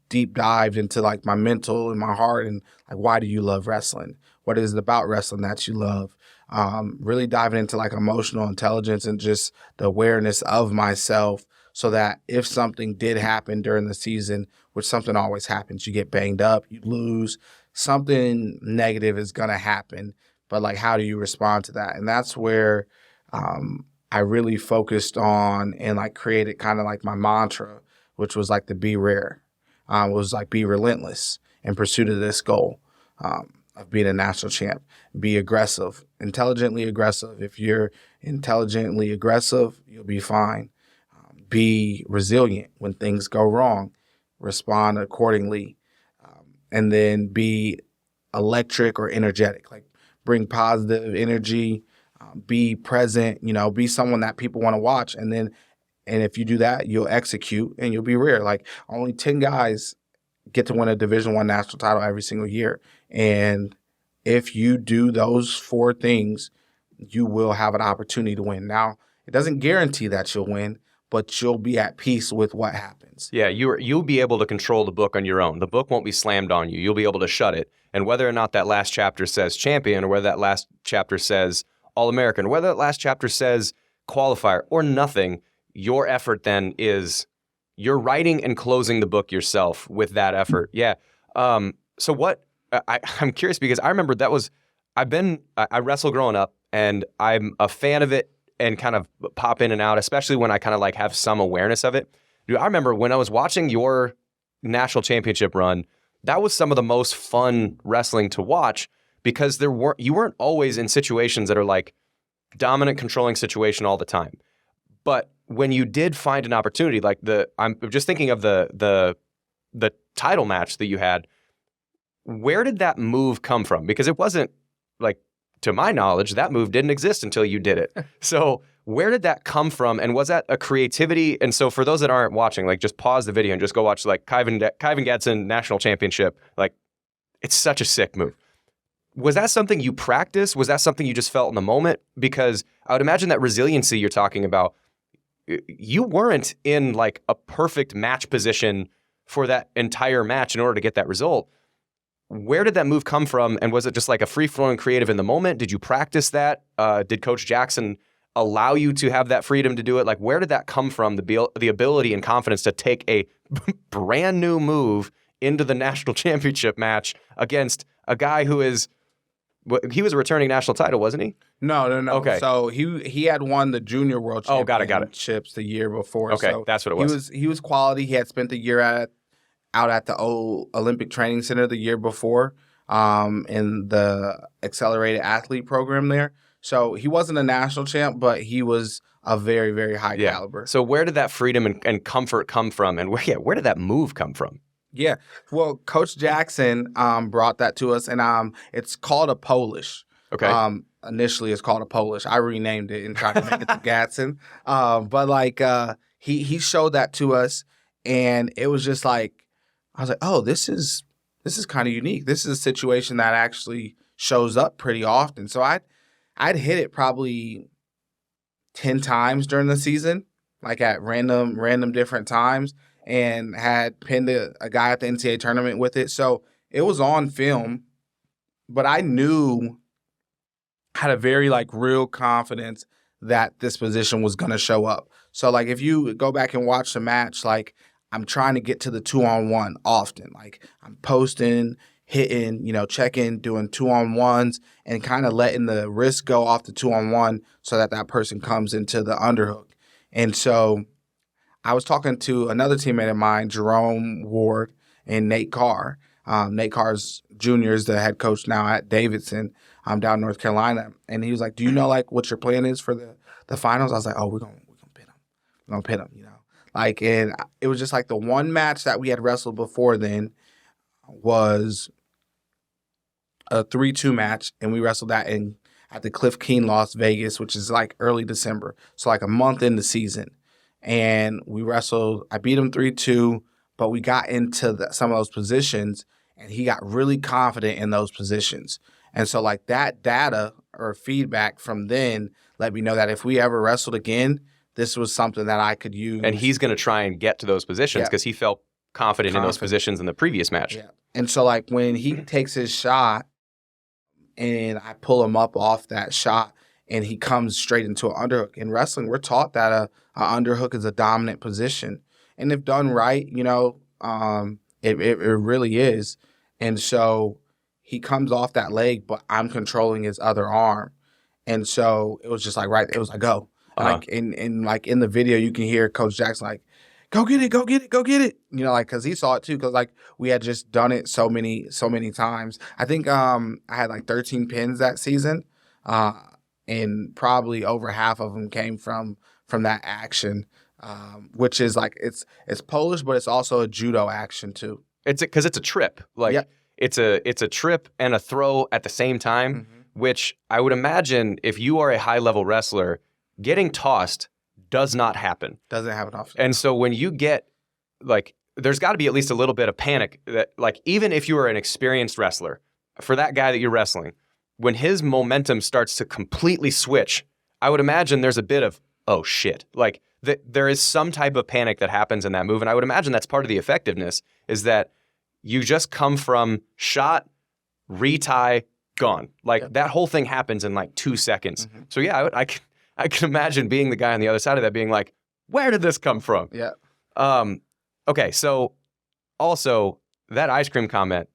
deep dived into like my mental and my heart, and like, why do you love wrestling? What is it about wrestling that you love? Really diving into like emotional intelligence and just the awareness of myself, so that if something did happen during the season, which something always happens, you get banged up, you lose, something negative is going to happen. But like, how do you respond to that? And that's where I really focused on and like created kind of like my mantra, which was like the be rare. Was like be relentless in pursuit of this goal of being a national champ. Be aggressive, intelligently aggressive. If you're intelligently aggressive, you'll be fine. Be resilient when things go wrong. Respond accordingly. And then be electric or energetic. Like, bring positive energy. Be present. Be someone that people want to watch. And if you do that, you'll execute and you'll be rare. Like, only 10 guys get to win a Division I national title every single year. And if you do those 4 things, you will have an opportunity to win. Now, it doesn't guarantee that you'll win, but you'll be at peace with what happens. Yeah, you'll be able to control the book on your own. The book won't be slammed on you. You'll be able to shut it. And whether or not that last chapter says champion, or whether that last chapter says All-American, or whether that last chapter says qualifier or nothing, your effort then is you're writing and closing the book yourself with that effort. Yeah. So what I'm curious, because I remember I wrestle growing up, and I'm a fan of it and kind of pop in and out, especially when I kind of like have some awareness of it. Dude, I remember when I was watching your national championship run, that was some of the most fun wrestling to watch, because you weren't always in situations that are like dominant, controlling situation all the time. But when you did find an opportunity, like I'm just thinking of the title match that you had, where did that move come from? Because it wasn't like, to my knowledge, that move didn't exist until you did it. So where did that come from? And was that a creativity? And so for those that aren't watching, like, just pause the video and just go watch like Kyvan Gadsden National Championship. Like, it's such a sick move. Was that something you practiced? Was that something you just felt in the moment? Because I would imagine that resiliency you're talking about, you weren't in like a perfect match position for that entire match in order to get that result. Where did that move come from? And was it just like a free-flowing creative in the moment? Did you practice that? Did Coach Jackson allow you to have that freedom to do it? Like, where did that come from, the ability and confidence to take a brand new move into the national championship match against a guy who he was a returning national title, wasn't he? No. Okay. So he had won the junior world championships the year before. Okay, so that's what it was. He was quality. He had spent the year out at the old Olympic Training Center the year before in the accelerated athlete program there. So he wasn't a national champ, but he was a very, very high caliber. So where did that freedom and comfort come from? And where did that move come from? Yeah. Well, Coach Jackson brought that to us, and it's called a Polish. Okay. Initially, it's called a Polish. I renamed it and tried to make it to Gadsden. But like he showed that to us, and it was just like, I was like, oh, this is kind of unique. This is a situation that actually shows up pretty often. So I'd hit it probably 10 times during the season, like at random different times, and had pinned a guy at the NCAA tournament with it. So it was on film, but I knew had a very like real confidence that this position was going to show up. So like if you go back and watch the match, like I'm trying to get to the 2-on-1 often. Like I'm posting, hitting, checking, doing 2-on-1s and kind of letting the wrist go off the 2-on-1 so that person comes into the underhook. And so I was talking to another teammate of mine, Jerome Ward and Nate Carr. Nate Carr's Jr. is the head coach now at Davidson down in North Carolina. And he was like, do you know like what your plan is for the finals? I was like, oh, we're gonna pin him. We're gonna pin him, Like, and it was just like the one match that we had wrestled before then was a 3-2 match, and we wrestled that at the Cliff Keen, Las Vegas, which is like early December. So like a month in the season. And we wrestled, I beat him 3-2, but we got into some of those positions, and he got really confident in those positions. And so like that data or feedback from then let me know that if we ever wrestled again, this was something that I could use. And he's going to try and get to those positions because he felt confident in those positions in the previous match. Yeah. And so like when he takes his shot and I pull him up off that shot and he comes straight into an underhook. In wrestling, we're taught that a underhook is a dominant position. And if done right, it really is. And so he comes off that leg, but I'm controlling his other arm. And so it was just like, it was like, go. Like in the video, you can hear Coach Jackson like, go get it, go get it, go get it. Because he saw it too. Because like we had just done it so many times. I think I had like 13 pins that season, and probably over half of them came from that action, which is like it's Polish, but it's also a judo action too. It's because it's a trip. Like it's a trip and a throw at the same time, which I would imagine if you are a high level wrestler, getting tossed does not happen. Doesn't happen often. And so when you get, like, there's got to be at least a little bit of panic that, like, even if you are an experienced wrestler, for that guy that you're wrestling, when his momentum starts to completely switch, I would imagine there's a bit of, oh, shit. Like, there is some type of panic that happens in that move. And I would imagine that's part of the effectiveness, is that you just come from shot, retie, gone. Like, that whole thing happens in, like, 2 seconds. So, yeah, I can imagine being the guy on the other side of that being like, where did this come from? Yeah. Okay, so also that ice cream comment,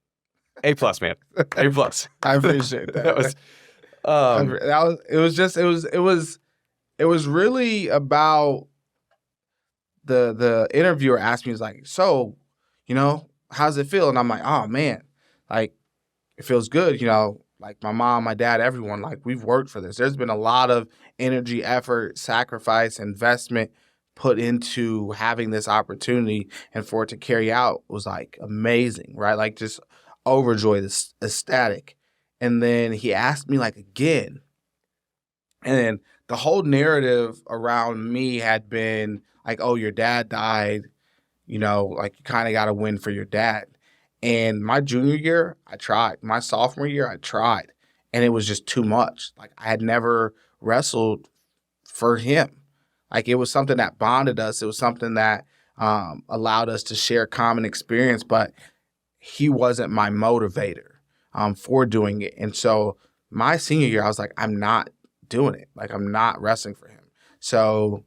A+, man. A+. I appreciate that. That was it was really about the interviewer asked me, he was like, so, how does it feel? And I'm like, oh man, like it feels good, like my mom, my dad, everyone, like we've worked for this. There's been a lot of energy, effort, sacrifice, investment put into having this opportunity, and for it to carry out was like amazing, right? Like just overjoyed, ecstatic. And then he asked me like again, and then the whole narrative around me had been like, oh, your dad died, like you kind of got to win for your dad. And my junior year, I tried. My sophomore year, I tried. And it was just too much. Like, I had never wrestled for him. Like, it was something that bonded us. It was something that allowed us to share common experience. But he wasn't my motivator for doing it. And so my senior year, I was like, I'm not doing it. Like, I'm not wrestling for him. So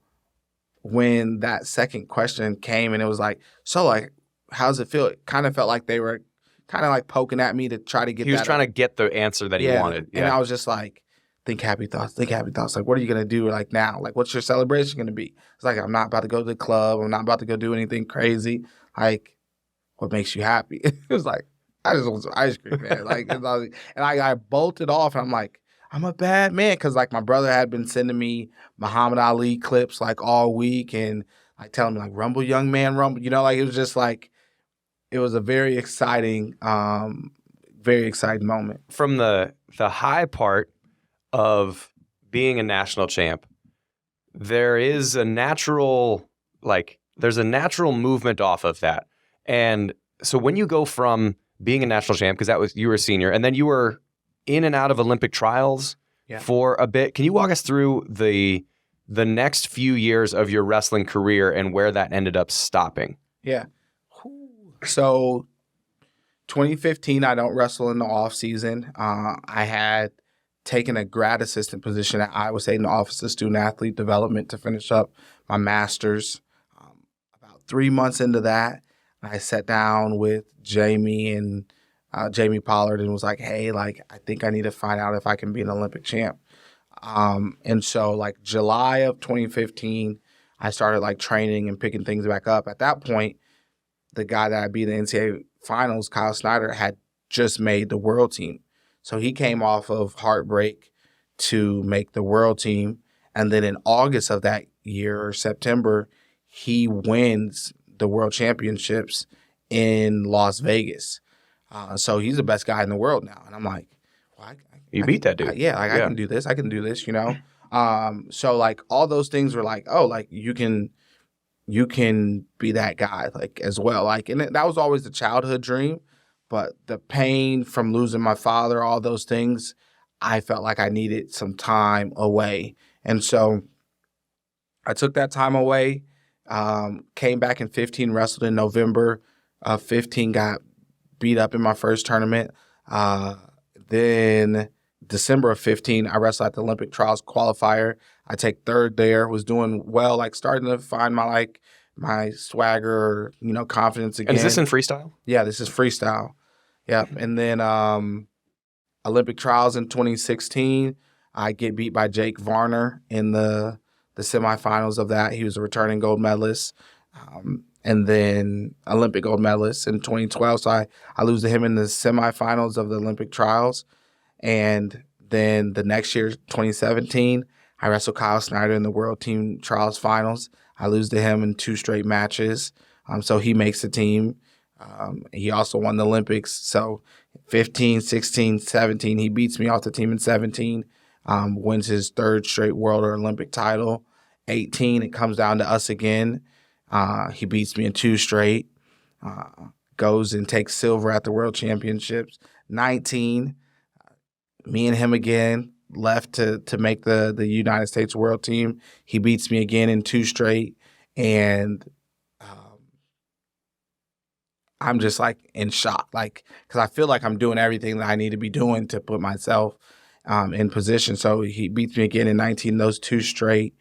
when that second question came and it was like, so, like, how does it feel? It kind of felt like they were kind of like poking at me to try to get He was trying to get the answer that he wanted. Yeah. And I was just like, think happy thoughts. Like, what are you going to do like now? Like, what's your celebration going to be? It's like, I'm not about to go to the club. I'm not about to go do anything crazy. Like, what makes you happy? It was like, I just want some ice cream, man. And I bolted off. And I'm like, I'm a bad man. Because, like, my brother had been sending me Muhammad Ali clips, like, all week. And, like, telling me, like, rumble, young man, rumble. Like, it was just, like, it was a very exciting moment. From the high part of being a national champ, there is a natural, there's a natural movement off of that. And so when you go from being a national champ, because you were a senior, and then you were in and out of Olympic trials for a bit, can you walk us through the next few years of your wrestling career and where that ended up stopping? Yeah. So 2015, I don't wrestle in the off season. I had taken a grad assistant position at Iowa State in the Office of Student Athlete Development to finish up my master's. About 3 months into that, I sat down with Jamie Pollard and was like, hey, like, I think I need to find out if I can be an Olympic champ. And so like July of 2015, I started like training and picking things back up. At that point, the guy that I beat in the NCAA finals, Kyle Snyder, had just made the world team. So he came off of heartbreak to make the world team. And then in August of that year, or September, he wins the world championships in Las Vegas. So he's the best guy in the world now. And I'm like, well, you beat that dude. I can do this. I can do this, you know? So like all those things were like, oh, like you can be that guy like as well. Like, and that was always the childhood dream, but the pain from losing my father, all those things, I felt like I needed some time away. And so I took that time away, came back in 15, wrestled in November of 15, got beat up in my first tournament. Then December of 15, I wrestled at the Olympic Trials qualifier. I take third there, was doing well, like starting to find my swagger, you know, confidence again. And is this in freestyle? Yeah, this is freestyle. Yeah. And then Olympic Trials in 2016, I get beat by Jake Varner in the semifinals of that. He was a returning gold medalist. And then Olympic gold medalist in 2012. So I lose to him in the semifinals of the Olympic Trials. And then the next year, 2017, I wrestle Kyle Snyder in the World Team Trials Finals. I lose to him in 2 straight matches. So he makes the team. He also won the Olympics. So 15, 16, 17, he beats me off the team in 17, wins his 3rd straight world or Olympic title. 18, it comes down to us again. He beats me in 2 straight, goes and takes silver at the World Championships. 19, me and him again, left to make the United States World Team. He beats me again in 2 straight, and I'm just like in shock, like, because I feel like I'm doing everything that I need to be doing to put myself in position. So he beats me again in 19, those 2 straight.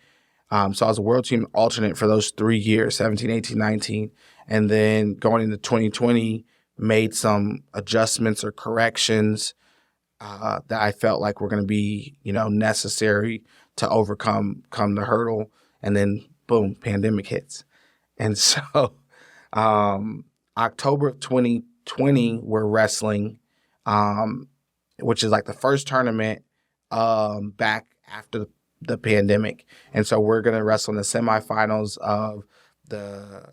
So I was a world team alternate for those 3 years, 17, 18, 19. And then going into 2020, made some adjustments or corrections that I felt like were going to be, you know, necessary to overcome the hurdle. And then, boom, pandemic hits. And so October of 2020, we're wrestling, which is like the first tournament back after the pandemic. And so we're going to wrestle in the semifinals of the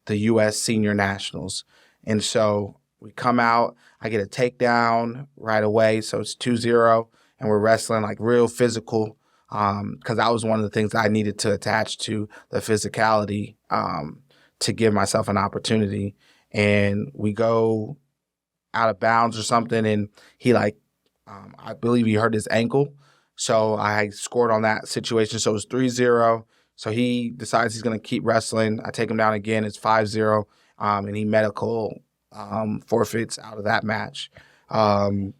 U.S. Senior Nationals. And so we come out, I get a takedown right away. So it's 2-0, and we're wrestling like real physical because that was one of the things I needed to attach to the physicality to give myself an opportunity. And we go out of bounds or something, and he I believe he hurt his ankle. So I scored on that situation. So it was 3-0. So he decides he's going to keep wrestling. I take him down again. It's 5-0. And he medical forfeits out of that match. And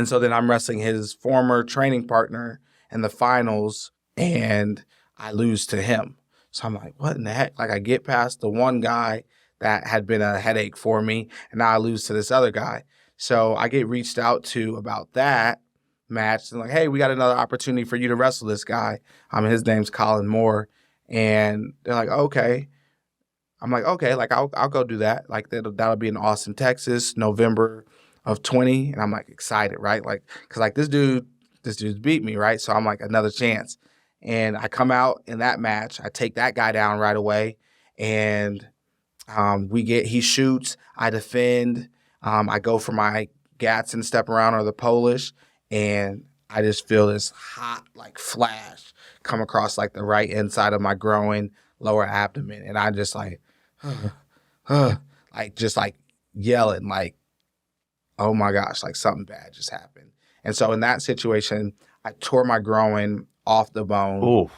so then I'm wrestling his former training partner in the finals, and I lose to him. So I'm like, what in the heck? Like, I get past the one guy that had been a headache for me, and now I lose to this other guy. So I get reached out to about that match and like, hey, we got another opportunity for you to wrestle this guy. His name's Colin Moore. And they're like, okay. I'm like, okay, like I'll go do that. Like that'll be in Austin, Texas, November of 20. And I'm like excited, right? Like, cause like this dude's beat me, right? So I'm like, another chance. And I come out in that match. I take that guy down right away. And he shoots, I defend. I go for my Gatson step around or the Polish. And I just feel this hot, like, flash come across, like, the right inside of my groin, lower abdomen. And I just, like, like, yelling, like, oh, my gosh, like, something bad just happened. And so in that situation, I tore my groin off the bone. Ooh.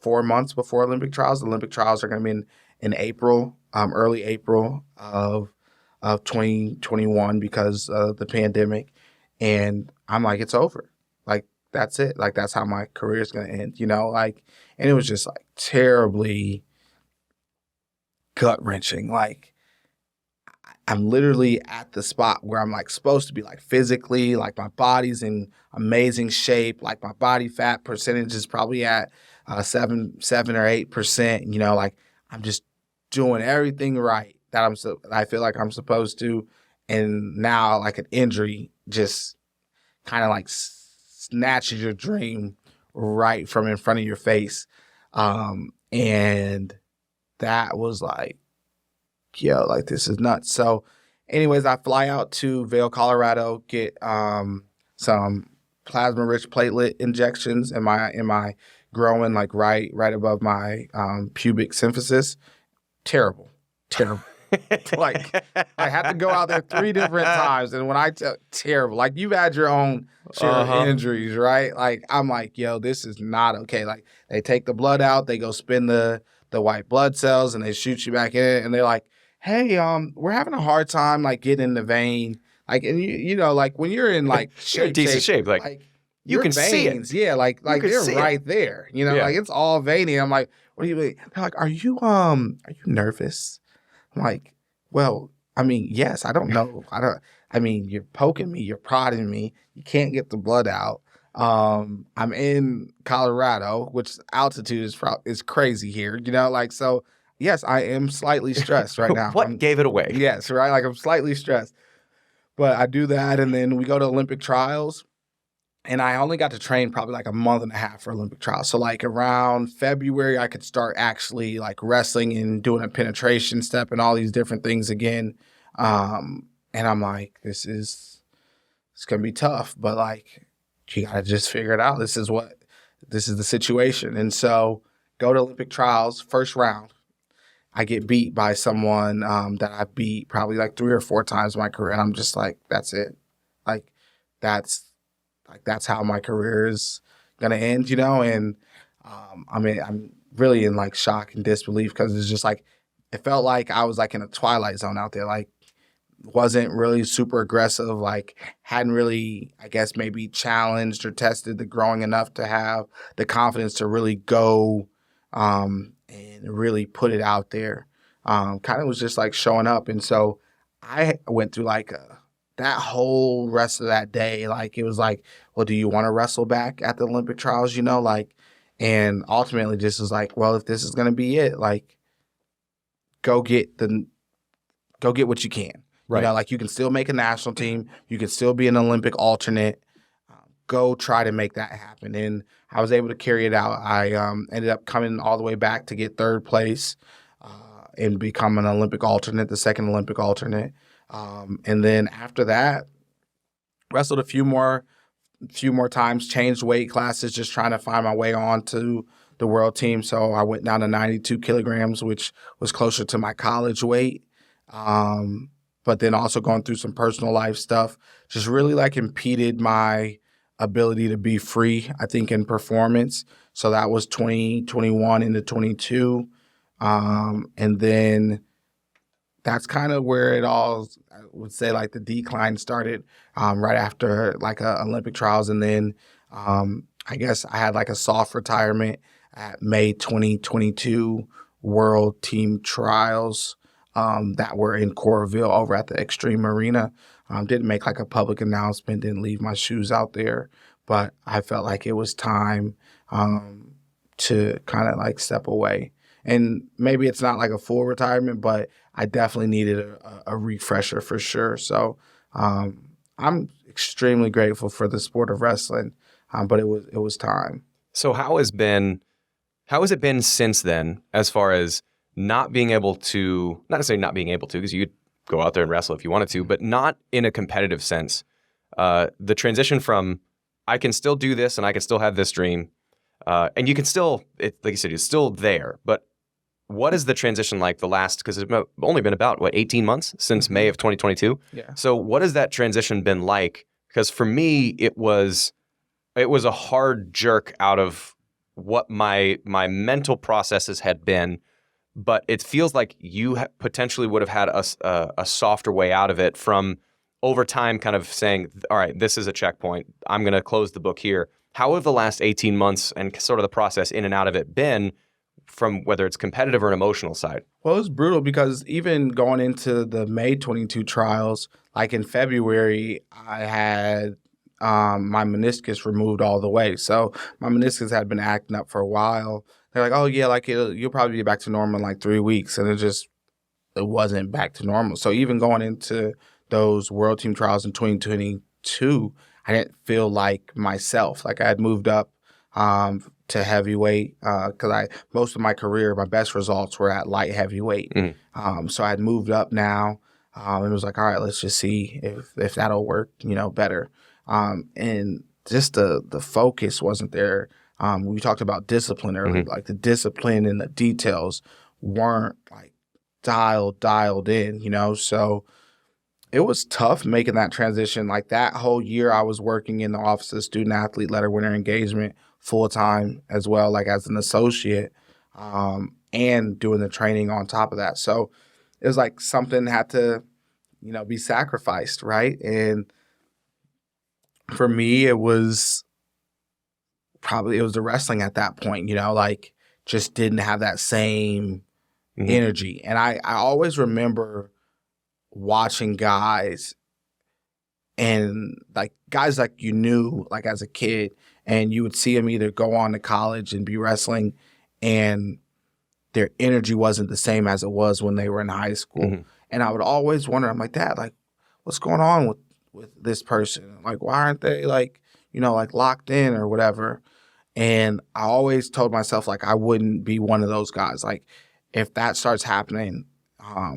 4 months before Olympic trials. The Olympic trials are going to be in April, early April of 2021 because of the pandemic. And I'm like, it's over. Like, that's it. Like, that's how my career is going to end, you know? Like, and it was just like terribly gut wrenching. Like, I'm literally at the spot where I'm like supposed to be, like physically, like my body's in amazing shape. Like my body fat percentage is probably at 7 or 8%. You know, like I'm just doing everything right that I feel like I'm supposed to. And now like an injury just kind of like snatches your dream right from in front of your face. And that was like, yo, like this is nuts. So anyways, I fly out to Vail, Colorado, get some plasma rich platelet injections in my growing, like right above my pubic symphysis. Terrible. Like I had to go out there 3 different times, and when I tell terrible, like you've had your own share of injuries, right? Like I'm like, yo, this is not okay. Like they take the blood out, they go spin the white blood cells, and they shoot you back in it, and they're like, hey, we're having a hard time like getting in the vein, like, and you know, like when you're in like decent shape, like you can veins, see it, yeah, like they're right there, you know, like it's all veiny. I'm like, what do you mean? They're like, are you nervous? I'm like, well, I mean, yes, I don't know. I mean, you're poking me, you're prodding me. You can't get the blood out. I'm in Colorado, which altitude is crazy here, you know, like, so yes, I am slightly stressed right now. What gave it away? Yes, right? Like I'm slightly stressed. But I do that, and then we go to Olympic trials. And I only got to train probably like a month and a half for Olympic trials. So like around February, I could start actually like wrestling and doing a penetration step and all these different things again. And I'm like, it's going to be tough, but like, you got to just figure it out. This is the situation. And so go to Olympic trials, first round. I get beat by someone that I beat probably like 3 or 4 times in my career. And I'm just like, that's it. Like, that's how my career is going to end, you know? And I mean, I'm really in like shock and disbelief because it's just like, it felt like I was like in a twilight zone out there. Like, wasn't really super aggressive, like hadn't really, I guess, maybe challenged or tested the growing enough to have the confidence to really go and really put it out there. Kind of was just like showing up. And so I went through like that whole rest of that day, like it was like, well, do you want to wrestle back at the Olympic trials, you know, like, and ultimately just was like, well, if this is going to be it, like, go get what you can. Right. You know, like you can still make a national team. You can still be an Olympic alternate. Go try to make that happen. And I was able to carry it out. I ended up coming all the way back to get 3rd place and become an Olympic alternate, the 2nd Olympic alternate. And then after that, wrestled a few more times, changed weight classes, just trying to find my way on to the world team. So I went down to 92 kilograms, which was closer to my college weight. But then also going through some personal life stuff, just really like impeded my ability to be free, I think, in performance. So that was 2021 into 22. And then that's kind of where it all, I would say, like the decline started right after like Olympic trials. And then I guess I had like a soft retirement at May 2022 World Team Trials that were in Coralville over at the Extreme Arena. Didn't make like a public announcement, didn't leave my shoes out there, but I felt like it was time to kind of like step away. And maybe it's not like a full retirement, but I definitely needed a refresher for sure. So I'm extremely grateful for the sport of wrestling, but it was time. So how has it been since then, as far as not being able to, not necessarily not being able to, because you could go out there and wrestle if you wanted to, but not in a competitive sense. The transition from I can still do this and I can still have this dream, and you can still, like you said, it's still there. But what is the transition like because it's only been about, 18 months since May of 2022? Yeah. So what has that transition been like? Because for me, it was a hard jerk out of what my mental processes had been. But it feels like you potentially would have had a softer way out of it from over time kind of saying, all right, this is a checkpoint. I'm going to close the book here. How have the last 18 months and sort of the process in and out of it been from whether it's competitive or an emotional side? Well, it was brutal because even going into the May 22 trials, like in February, I had my meniscus removed all the way. So my meniscus had been acting up for a while. They're like, oh, yeah, like you'll probably be back to normal in like 3 weeks. And it wasn't back to normal. So even going into those World Team Trials in 2022, I didn't feel like myself. Like I had moved up to heavyweight because most of my career, my best results were at light heavyweight. So I had moved up now, and it was like, all right, let's just see if that'll work, better. And just the focus wasn't there. We talked about discipline earlier, like the discipline and the details weren't like dialed in, so it was tough making that transition. Like that whole year I was working in the Office of Student Athlete Letter Winner Engagement full-time as well, like as an associate, and doing the training on top of that. So it was like something had to, be sacrificed, right? And for me, it was the wrestling at that point, like just didn't have that same energy. And I always remember watching guys and like guys like you knew like as a kid, and you would see them either go on to college and be wrestling and their energy wasn't the same as it was when they were in high school. And I would always wonder, I'm like, Dad, like what's going on with this person? Like why aren't they like, like locked in or whatever? And I always told myself like I wouldn't be one of those guys. Like if that starts happening, I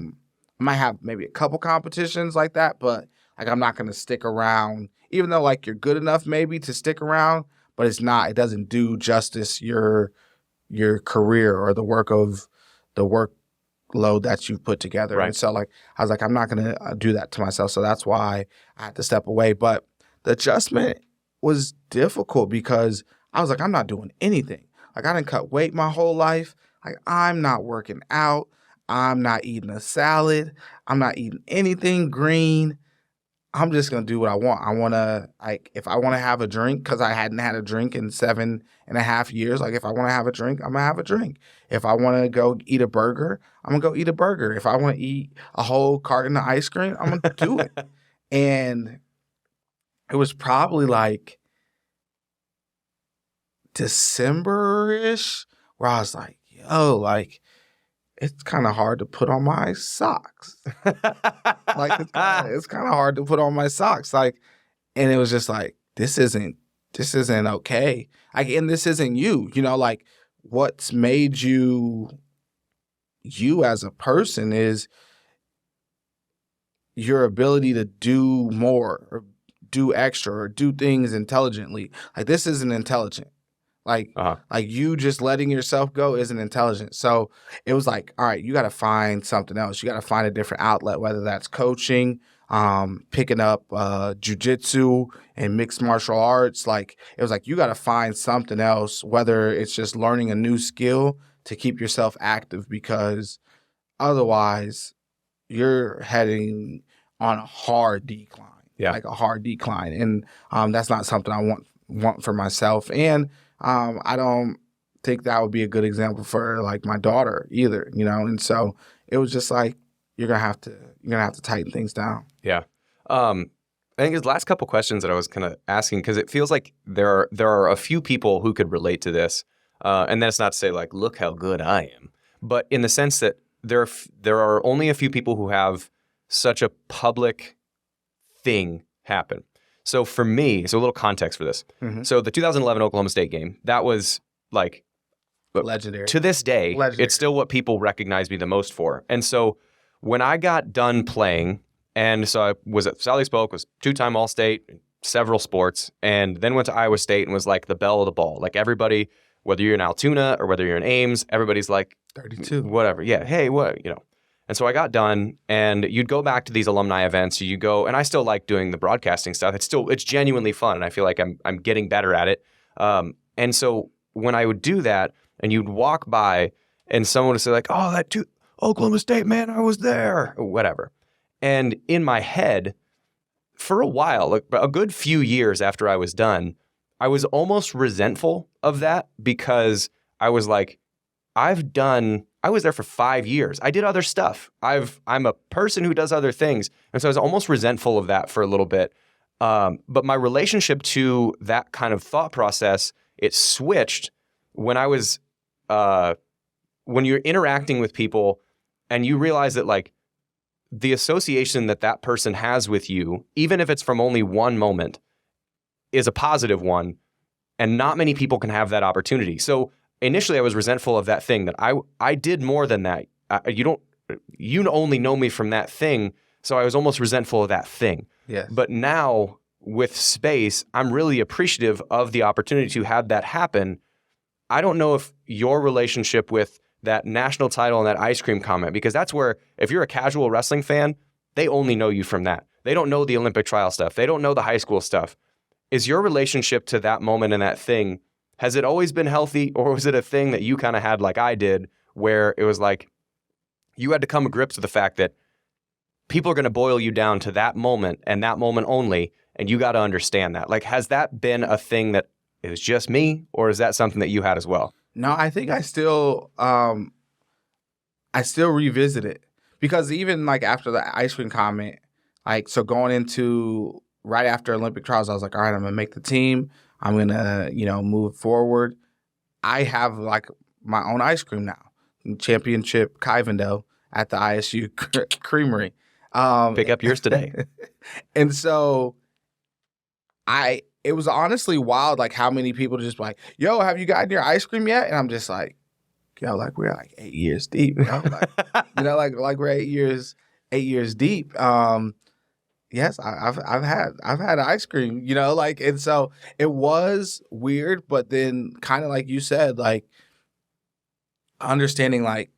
might have maybe a couple competitions like that, but like I'm not going to stick around, even though like you're good enough maybe to stick around, but it doesn't do justice your career or the workload that you've put together. Right. And so like I was like, I'm not going to do that to myself. So that's why I had to step away. But the adjustment was difficult because I was like, I'm not doing anything. Like I didn't cut weight my whole life. Like I'm not working out. I'm not eating a salad. I'm not eating anything green. I'm just going to do what I want. I want to, like, if I want to have a drink, because I hadn't had a drink in 7.5 years, like, if I want to have a drink, I'm going to have a drink. If I want to go eat a burger, I'm going to go eat a burger. If I want to eat a whole carton of ice cream, I'm going to do it. And it was probably like December-ish where I was like, yo, like, it's kind of hard to put on my socks. Like it's kind of hard to put on my socks. Like, and it was just like, this isn't okay. Like, and this isn't you. Like what's made you as a person is your ability to do more or do extra or do things intelligently. Like this isn't intelligent. Like you just letting yourself go isn't intelligent. So it was like, all right, you got to find something else. You got to find a different outlet, whether that's coaching, picking up jujitsu and mixed martial arts. Like it was like, you got to find something else, whether it's just learning a new skill to keep yourself active, because otherwise you're heading on a hard decline. Yeah. Like a hard decline. And that's not something I want for myself. And I don't think that would be a good example for like my daughter either, And so it was just like, you're gonna have to tighten things down. Yeah. I think his last couple questions that I was kind of asking, because it feels like there are a few people who could relate to this, and that's not to say like, look how good I am, but in the sense that there are only a few people who have such a public thing happen. So for me, so a little context for this. So the 2011 Oklahoma State game, that was like legendary. To this day, it's still what people recognize me the most for. And so when I got done playing, and so I was at Sally Spoke, was 2-time All-State, several sports, and then went to Iowa State and was like the belle of the ball. Like everybody, whether you're in Altoona or whether you're in Ames, everybody's like 32, whatever. Yeah, hey, what. And so I got done, and you'd go back to these alumni events. You go, and I still like doing the broadcasting stuff. It's genuinely fun, and I feel like I'm getting better at it. And so when I would do that, and you'd walk by, and someone would say like, "Oh, that Oklahoma State man, I was there," or whatever. And in my head, for a while, like a good few years after I was done, I was almost resentful of that because I was like, I was there for 5 years. I did other stuff. I'm a person who does other things. And so I was almost resentful of that for a little bit. But my relationship to that kind of thought process, it switched when I was, when you're interacting with people and you realize that like the association that person has with you, even if it's from only one moment, is a positive one. And not many people can have that opportunity. So initially, I was resentful of that thing that I did more than that. You only know me from that thing, so I was almost resentful of that thing. Yes. But now with space, I'm really appreciative of the opportunity to have that happen. I don't know if your relationship with that national title and that ice cream comment, because that's where if you're a casual wrestling fan, they only know you from that. They don't know the Olympic trial stuff. They don't know the high school stuff. Is your relationship to that moment and that thing, has it always been healthy, or was it a thing that you kind of had like I did, where it was like you had to come to grips with the fact that people are going to boil you down to that moment and that moment only, and you got to understand that? Like, has that been a thing that is just me, or is that something that you had as well? No, I think I still revisit it, because even like after the ice cream comment, like, so going into right after Olympic trials, I was like, all right, I'm going to make the team. I'm going to, move forward. I have like my own ice cream now, Championship Kivendell at the ISU Creamery. Pick up yours today. And so it was honestly wild, like how many people just like, yo, have you gotten your ice cream yet? And I'm just like, yo, like we're like 8 years deep, like we're 8 years deep. Yes, I've had ice cream, and so it was weird, but then kind of like you said, like understanding like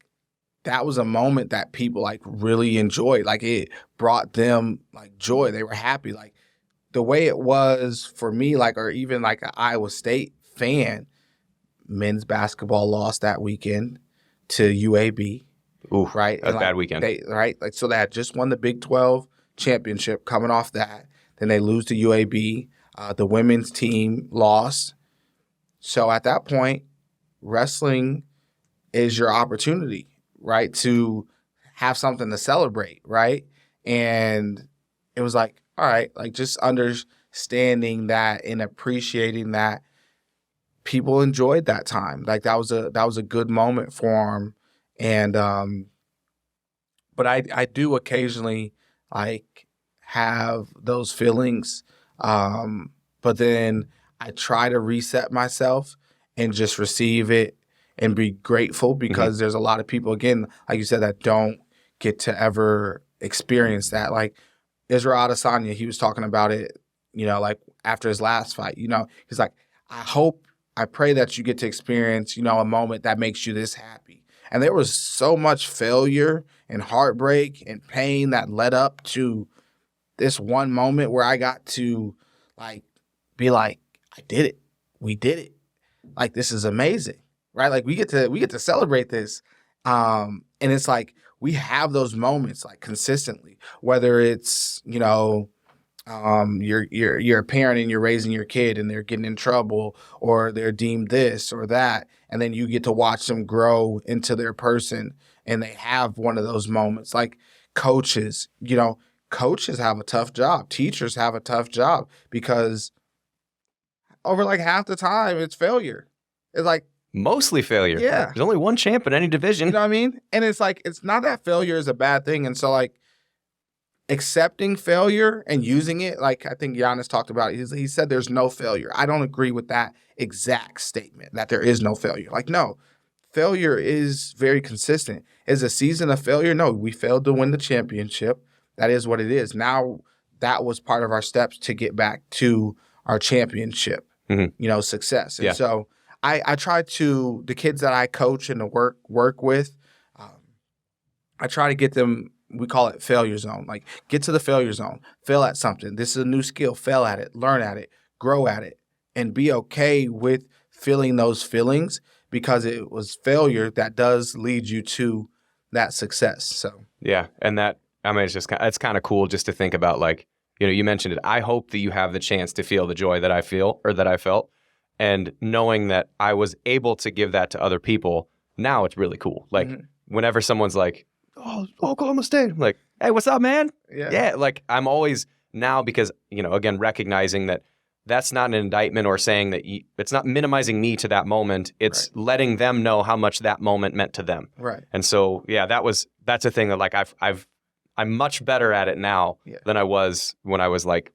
that was a moment that people like really enjoyed, like it brought them like joy. They were happy, like the way it was for me, like, or even like an Iowa State fan. Men's basketball lost that weekend to UAB. Ooh, right? That was a bad weekend. So they had just won the Big 12 championship. Coming off that, then they lose to UAB. The women's team lost. So at that point, wrestling is your opportunity, right, to have something to celebrate, right? And it was like, all right, like just understanding that and appreciating that people enjoyed that time. Like that was a good moment for them. And but I do occasionally like have those feelings, but then I try to reset myself and just receive it and be grateful, because there's a lot of people, again, like you said, that don't get to ever experience that. Like Israel Adesanya, he was talking about it, like after his last fight, he's like, I pray that you get to experience, a moment that makes you this happy. And there was so much failure and heartbreak and pain that led up to this one moment where I got to like be like, I did it. We did it. Like, this is amazing, right? Like we get to celebrate this. And it's like, we have those moments like consistently, whether it's, you're a parent and you're raising your kid and they're getting in trouble, or they're deemed this or that, and then you get to watch them grow into their person, and they have one of those moments. Like coaches, coaches have a tough job. Teachers have a tough job, because over like half the time it's failure. It's like mostly failure. Yeah. There's only one champ in any division. You know what I mean? And it's like, it's not that failure is a bad thing. And so like accepting failure and using it, like I think Giannis talked about, he said there's no failure. I don't agree with that exact statement, that there is no failure. Like, no, failure is very consistent. Is a season of failure? No, we failed to win the championship. That is what it is. Now that was part of our steps to get back to our championship, success. And so I try to, the kids that I coach and work with, I try to get them, we call it failure zone. Like, get to the failure zone, fail at something. This is a new skill, fail at it, learn at it, grow at it, and be okay with feeling those feelings, because it was failure that does lead you to that success. So yeah, and that, I mean, it's kind of cool just to think about, like, you know, you mentioned it. I hope that you have the chance to feel the joy that I feel or that I felt. And knowing that I was able to give that to other people, now it's really cool. Like whenever someone's like, oh, Oklahoma State, I'm like, hey, what's up, man? Yeah. Like I'm always now because, you know, again, recognizing that that's not an indictment or saying that it's not minimizing me to that moment. It's letting them know how much that moment meant to them. Right. And so, yeah, that's a thing that like I'm much better at it now than I was when I was like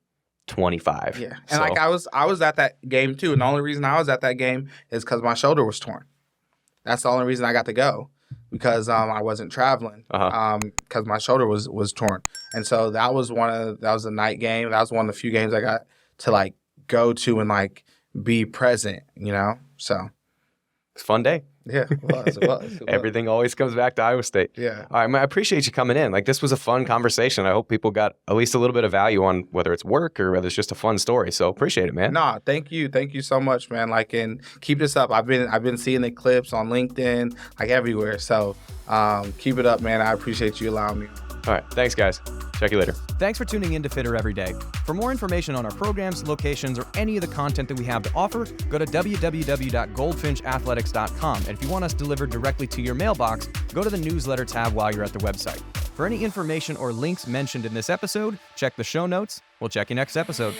25. Yeah. And like I was at that game too. And the only reason I was at that game is because my shoulder was torn. That's the only reason I got to go, because I wasn't traveling because my shoulder was torn. And so that was a night game. That was one of the few games I got to like go to and like be present, you know? So it's a fun day. Yeah, it was. Everything always comes back to Iowa State. Yeah. All right, man, I appreciate you coming in. Like, this was a fun conversation. I hope people got at least a little bit of value on whether it's work or whether it's just a fun story. So appreciate it, man. No, thank you so much, man. Like, and keep this up. I've been seeing the clips on LinkedIn, like everywhere. So keep it up, man. I appreciate you allowing me. All right, thanks, guys. Check you later. Thanks for tuning in to Fitter Every Day. For more information on our programs, locations, or any of the content that we have to offer, go to www.goldfinchathletics.com. And if you want us delivered directly to your mailbox, go to the newsletter tab while you're at the website. For any information or links mentioned in this episode, check the show notes. We'll check you next episode.